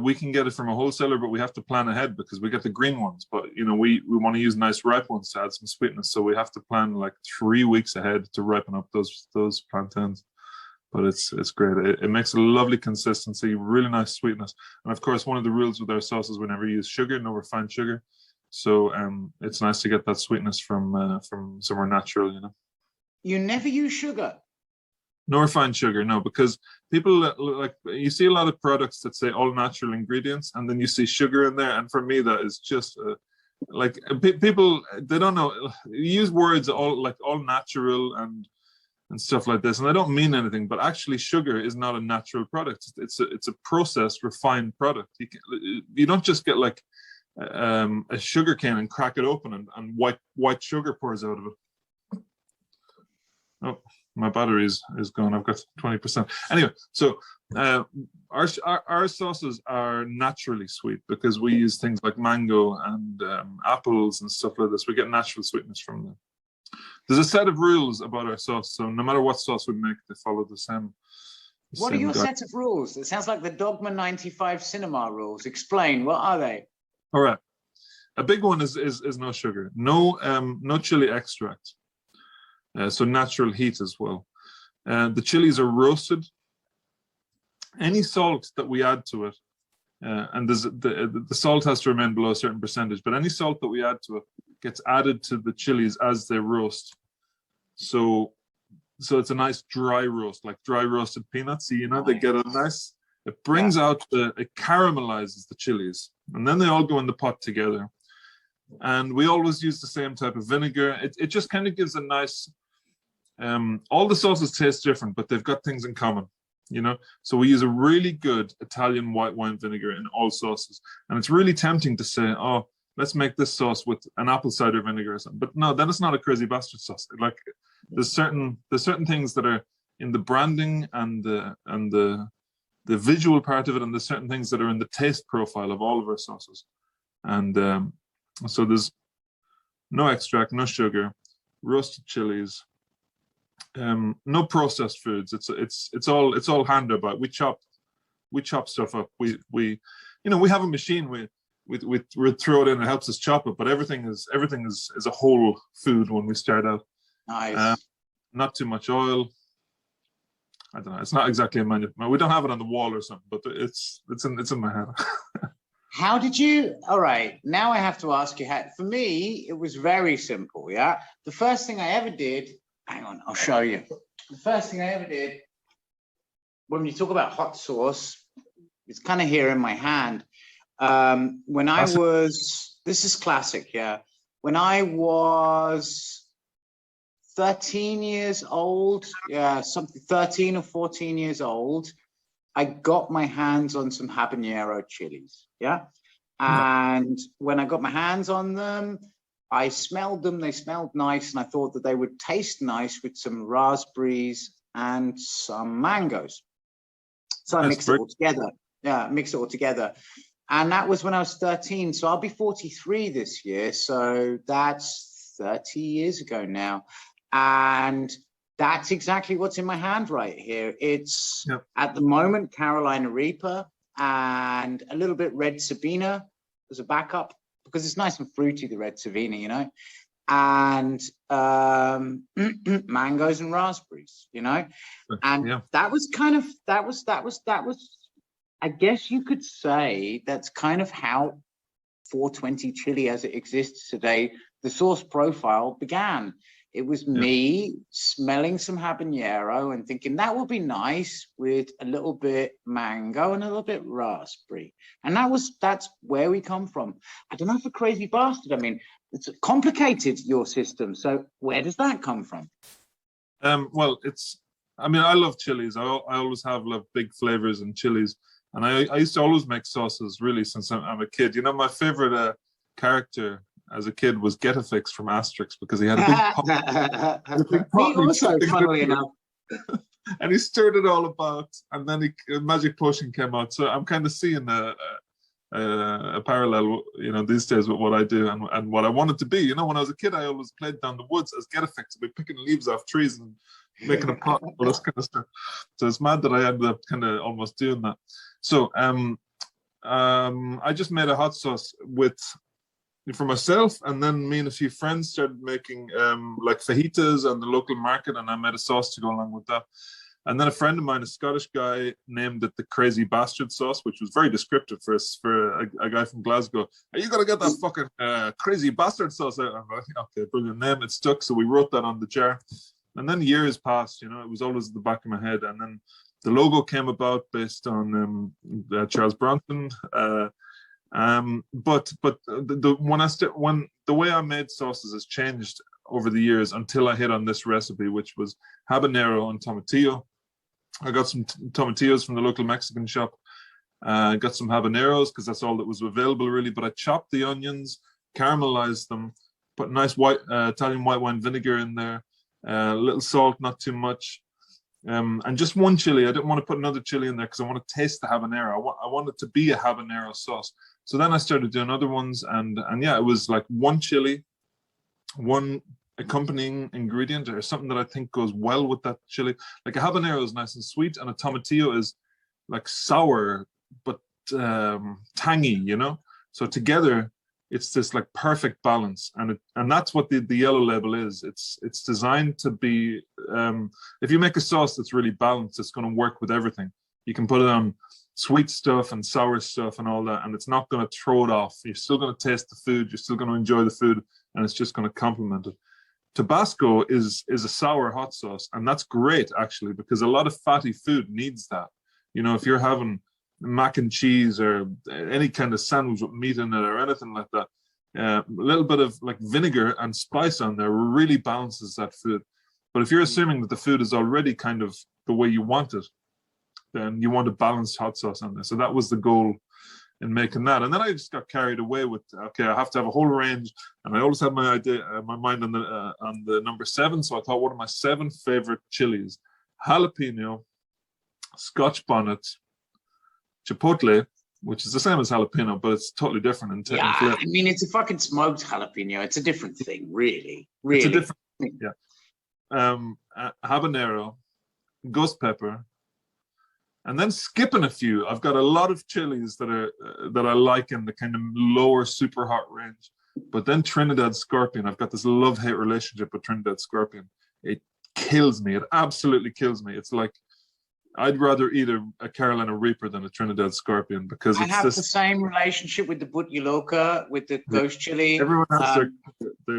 We can get it from a wholesaler, but we have to plan ahead because we get the green ones. But we want to use nice ripe ones to add some sweetness, so we have to plan like 3 weeks ahead to ripen up those plantains. But it's great. It makes a lovely consistency, really nice sweetness. And of course, one of the rules with our sauces, we never use sugar, no refined sugar. So it's nice to get that sweetness from somewhere natural. You never use sugar. No refined sugar, no, because people you see a lot of products that say all natural ingredients, and then you see sugar in there, and for me that is just people, they don't know. You use words all natural and stuff like this, and I don't mean anything, but actually sugar is not a natural product. It's a processed, refined product. You don't just get like a sugar cane and crack it open and white sugar pours out of it. Oh, my battery is gone. I've got 20%. Anyway, so our sauces are naturally sweet because we use things like mango and apples and stuff like this. We get natural sweetness from them. there's a set of rules about our sauce. So no matter what sauce we make, they follow the same. What are your sets of rules? It sounds like the Dogma 95 cinema rules. Explain, what are they? All right. A big one is no sugar, no chili extract. So natural heat as well. The chilies are roasted. Any salt that we add to it, and the salt has to remain below a certain percentage, but any salt that we add to it gets added to the chilies as they roast. So it's a nice dry roast, like dry roasted peanuts. You know, they get a nice, it brings out it caramelizes the chilies, and then they all go in the pot together. And we always use the same type of vinegar. It just kind of gives a nice, all the sauces taste different, but they've got things in common, you know? So we use a really good Italian white wine vinegar in all sauces. And it's really tempting to say, oh, let's make this sauce with an apple cider vinegar or something. But no, then it's not a Crazy Bastard sauce. Like there's certain things that are in the branding and the visual part of it, and there's certain things that are in the taste profile of all of our sauces. And so there's no extract, no sugar, roasted chilies, no processed foods. It's all hand about. We chop stuff up. We have a machine. We throw it in. It helps us chop it. But everything is a whole food when we start out. Nice. Not too much oil. I don't know. It's not exactly a menu. We don't have it on the wall or something, but it's in my head. How did you, all right, now I have to ask you, for me, it was very simple, yeah? The first thing I ever did, hang on, I'll show you. The first thing I ever did, when you talk about hot sauce, it's kind of here in my hand. When I was, this is classic, yeah? When I was 13 years old, 13 or 14 years old, I got my hands on some habanero chilies, yeah? And when I got my hands on them, I smelled them, they smelled nice, and I thought that they would taste nice with some raspberries and some mangoes. So I mixed it all together. Yeah, mixed it all together. And that was when I was 13, so I'll be 43 this year, so that's 30 years ago now. And that's exactly what's in my hand right here. It's at the moment Carolina Reaper and a little bit red Sabina as a backup, because it's nice and fruity, the red Savina, you know, and mangoes and raspberries, you know. And that was I guess you could say that's kind of how 420 chili as it exists today, the sauce profile began. It was me smelling some habanero and thinking that would be nice with a little bit mango and a little bit raspberry. And that's where we come from. I don't know, for Crazy Bastard, I mean, it's complicated, your system. So where does that come from? Well, I love chilies. I always have loved big flavors and chilies. And I used to always make sauces, really, since I'm a kid. You know, my favorite character as a kid was Getafix from Asterix, because he had a big pot. Me also, funnily enough. And he stirred it all about, and then a magic potion came out. So I'm kind of seeing a parallel, you know, these days with what I do and what I wanted to be. You know, when I was a kid, I always played down the woods as Getafix, I'd be picking leaves off trees and making a pot and all this kind of stuff. So it's mad that I ended up kind of almost doing that. So I just made a hot sauce for myself, and then me and a few friends started making like fajitas on the local market, and I made a sauce to go along with that. And then a friend of mine, a Scottish guy, named it the Crazy Bastard sauce, which was very descriptive for a guy from Glasgow. Are you gonna get that fucking Crazy Bastard sauce out? I'm like, okay, brilliant name. It stuck, so we wrote that on the jar. And then years passed, you know, it was always at the back of my head. And then the logo came about based on Charles Bronson. But the way I made sauces has changed over the years until I hit on this recipe, which was habanero and tomatillo. I got some tomatillos from the local Mexican shop. Got some habaneros because that's all that was available, really. But I chopped the onions, caramelized them, put nice Italian white wine vinegar in there, a little salt, not too much. And just one chili. I didn't want to put another chili in there because I want to taste the habanero. I want it to be a habanero sauce. So then I started doing other ones, and yeah, it was like one chili, one accompanying ingredient or something that I think goes well with that chili. Like a habanero is nice and sweet, and a tomatillo is like sour but tangy, you know. So together, it's this like perfect balance, and that's what the yellow label is. It's designed to be. If you make a sauce that's really balanced, it's going to work with everything. You can put it on sweet stuff and sour stuff and all that, and it's not going to throw it off. You're still going to taste the food. You're still going to enjoy the food, and it's just going to complement it. Tabasco is a sour hot sauce, and that's great actually, because a lot of fatty food needs that. You know, if you're having mac and cheese or any kind of sandwich with meat in it or anything like that, a little bit of like vinegar and spice on there really balances that food. But if you're assuming that the food is already kind of the way you want it, then you want a balanced hot sauce on there. So that was the goal in making that. And then I just got carried away with, okay, I have to have a whole range, and I always had my idea, my mind on the number 7. So I thought, what are my 7 favorite chilies? Jalapeno, Scotch bonnet, chipotle, which is the same as jalapeno, but it's totally different in Yeah, flavor. I mean, it's a fucking smoked jalapeno. It's a different thing, really. Really. It's a different thing, yeah. Habanero, ghost pepper, and then skipping a few. I've got a lot of chilies that I like in the kind of lower super hot range, but then Trinidad Scorpion. I've got this love-hate relationship with Trinidad Scorpion. It kills me. It absolutely kills me. It's like I'd rather eat a Carolina Reaper than a Trinidad Scorpion, because it's the same relationship with the Butyaluca, with the ghost chili. Everyone has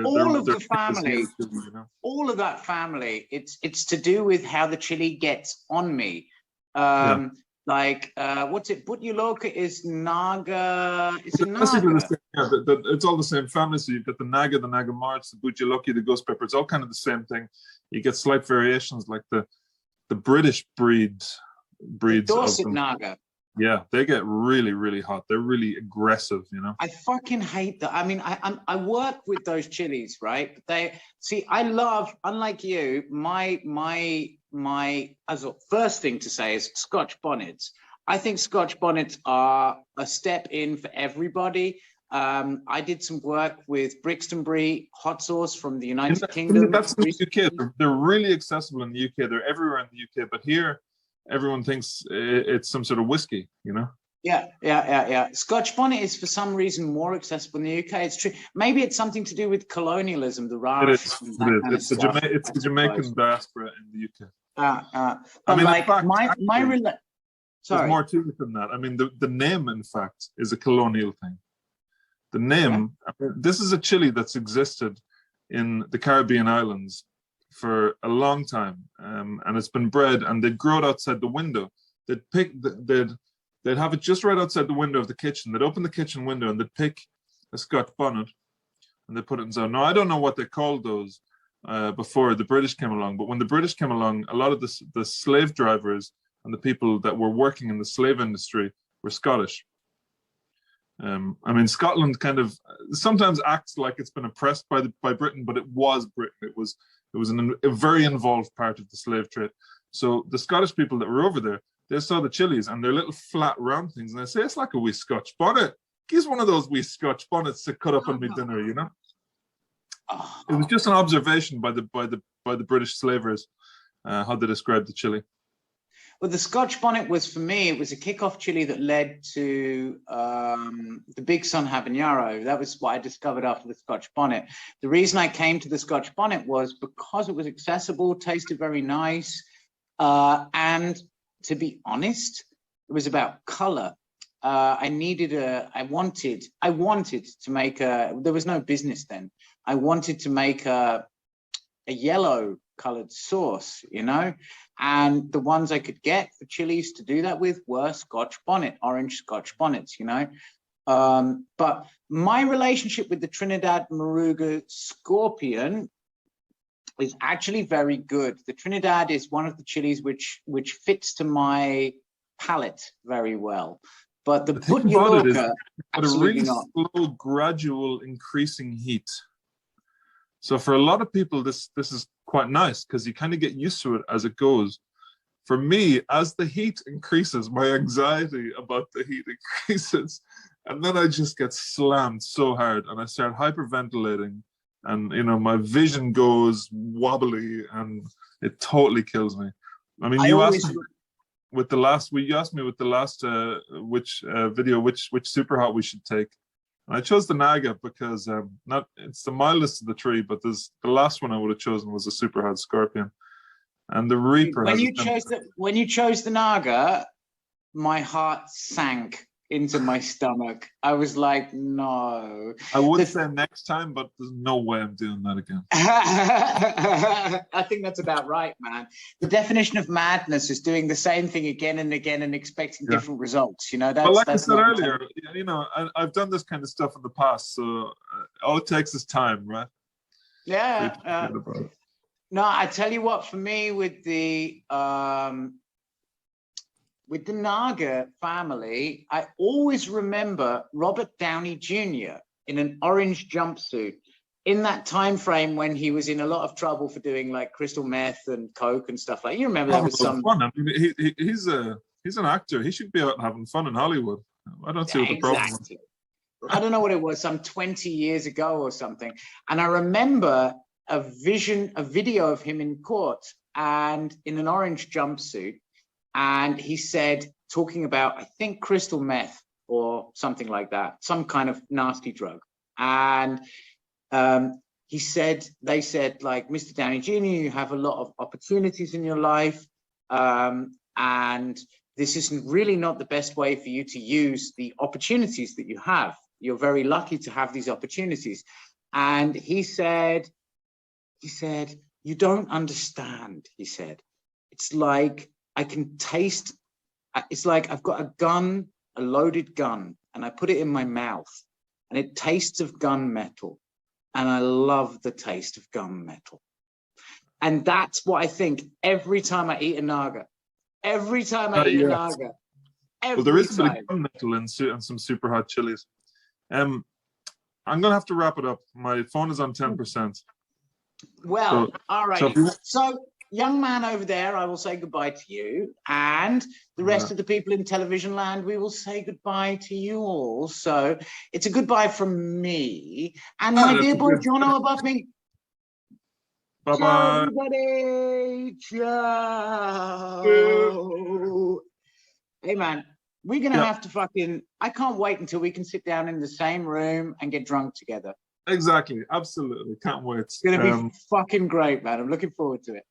all of their the family, chili, you know? all of that family. It's to do with how the chili gets on me. Like what's it? Butyaluca is Naga. It's a Naga. It's all the same family. So you've got the Naga March, the Butyaluki, the ghost pepper. It's all kind of the same thing. You get slight variations, like the British breeds Dorset of them. Naga. Yeah, they get really, really hot. They're really aggressive, you know. I fucking hate that. I mean, I work with those chilies, right? But they see, I love, unlike you, my as a first thing to say is Scotch bonnets. I think Scotch bonnets are a step in for everybody. I did some work with Brixton Brie hot sauce from the United Kingdom. That's in the UK. They're really accessible in the UK. They're everywhere in the UK, but here everyone thinks it's some sort of whiskey, you know? Yeah. Scotch bonnet is for some reason more accessible in the UK. It's true. Maybe it's something to do with colonialism, the Raj. It is. It's the Jamaican diaspora in the UK. But I mean, like fact, there's more to it than that. I mean, the name, in fact, is a colonial thing. The name, this is a chili that's existed in the Caribbean islands for a long time, and it's been bred, and they'd grow it outside the window. They'd have it just right outside the window of the kitchen. They'd open the kitchen window and they'd pick a Scotch bonnet and they'd put it inside. Now, I don't know what they called those before the British came along, but when the British came along, a lot of the slave drivers and the people that were working in the slave industry were Scottish. I mean, Scotland kind of sometimes acts like it's been oppressed by Britain, but it was Britain. It was a very involved part of the slave trade. So the Scottish people that were over there, they saw the chilies and their little flat round things, and they say, it's like a wee Scotch bonnet. He's one of those wee Scotch bonnets to cut up on me dinner, you know. It was just an observation by the British slavers how they described the chili. Well, the Scotch bonnet was, for me, it was a kickoff chili that led to the Big Sun habanero. That was what I discovered after the Scotch bonnet. The reason I came to the Scotch bonnet was because it was accessible, tasted very nice, and to be honest, it was about color. I wanted to make there was no business then. I wanted to make a yellow colored sauce, you know, and the ones I could get for chilies to do that with were orange Scotch bonnets, you know. But my relationship with the Trinidad Moruga Scorpion is actually very good. The Trinidad is one of the chilies which fits to my palate very well. But the Butyaluca, a really slow, gradual increasing heat. So for a lot of people, this is quite nice because you kind of get used to it as it goes. For me, as the heat increases, my anxiety about the heat increases, and then I just get slammed so hard and I start hyperventilating and you know, my vision goes wobbly, and it totally kills me. I mean, you asked me with the last video which super hot we should take. And I chose the Naga because it's the mildest of the three, but the last one I would have chosen was a super hot Scorpion. And the Reaper. When you chose the Naga, my heart sank into my stomach. I was like, no. I would say next time, but there's no way I'm doing that again. I think that's about right, man. The definition of madness is doing the same thing again and again and expecting different results. You know, that's, but like that's I said earlier, you know, I've done this kind of stuff in the past, so all it takes is time, right? Yeah. No, I tell you what, for me, with the Naga family, I always remember Robert Downey Jr. in an orange jumpsuit in that time frame when he was in a lot of trouble for doing like crystal meth and coke and stuff like. You remember that was some fun. I mean, he's an actor. He should be out having fun in Hollywood. I don't see what the problem is. I don't know what it was, some 20 years ago or something. And I remember a video of him in court and in an orange jumpsuit. And he said, talking about, I think, crystal meth or something like that, some kind of nasty drug. And they said, like, Mr. Downey Jr., you have a lot of opportunities in your life. And this is really not the best way for you to use the opportunities that you have. You're very lucky to have these opportunities. And he said, you don't understand, he said. It's like, I can taste, it's like I've got a gun, a loaded gun, and I put it in my mouth, and it tastes of gunmetal. And I love the taste of gunmetal. And that's what I think every time I eat a Naga. Every time I eat a Naga. Well, there is a bit of gunmetal in some super hot chilies. I'm going to have to wrap it up. My phone is on 10%. Well, all right. So, young man over there, I will say goodbye to you. And the rest of the people in television land, we will say goodbye to you all. So it's a goodbye from me. And my dear boy Jonno above me. Bye-bye. Ciao, everybody. Ciao. Hey, man, we're going to have to I can't wait until we can sit down in the same room and get drunk together. Exactly. Absolutely. Can't wait. It's going to be fucking great, man. I'm looking forward to it.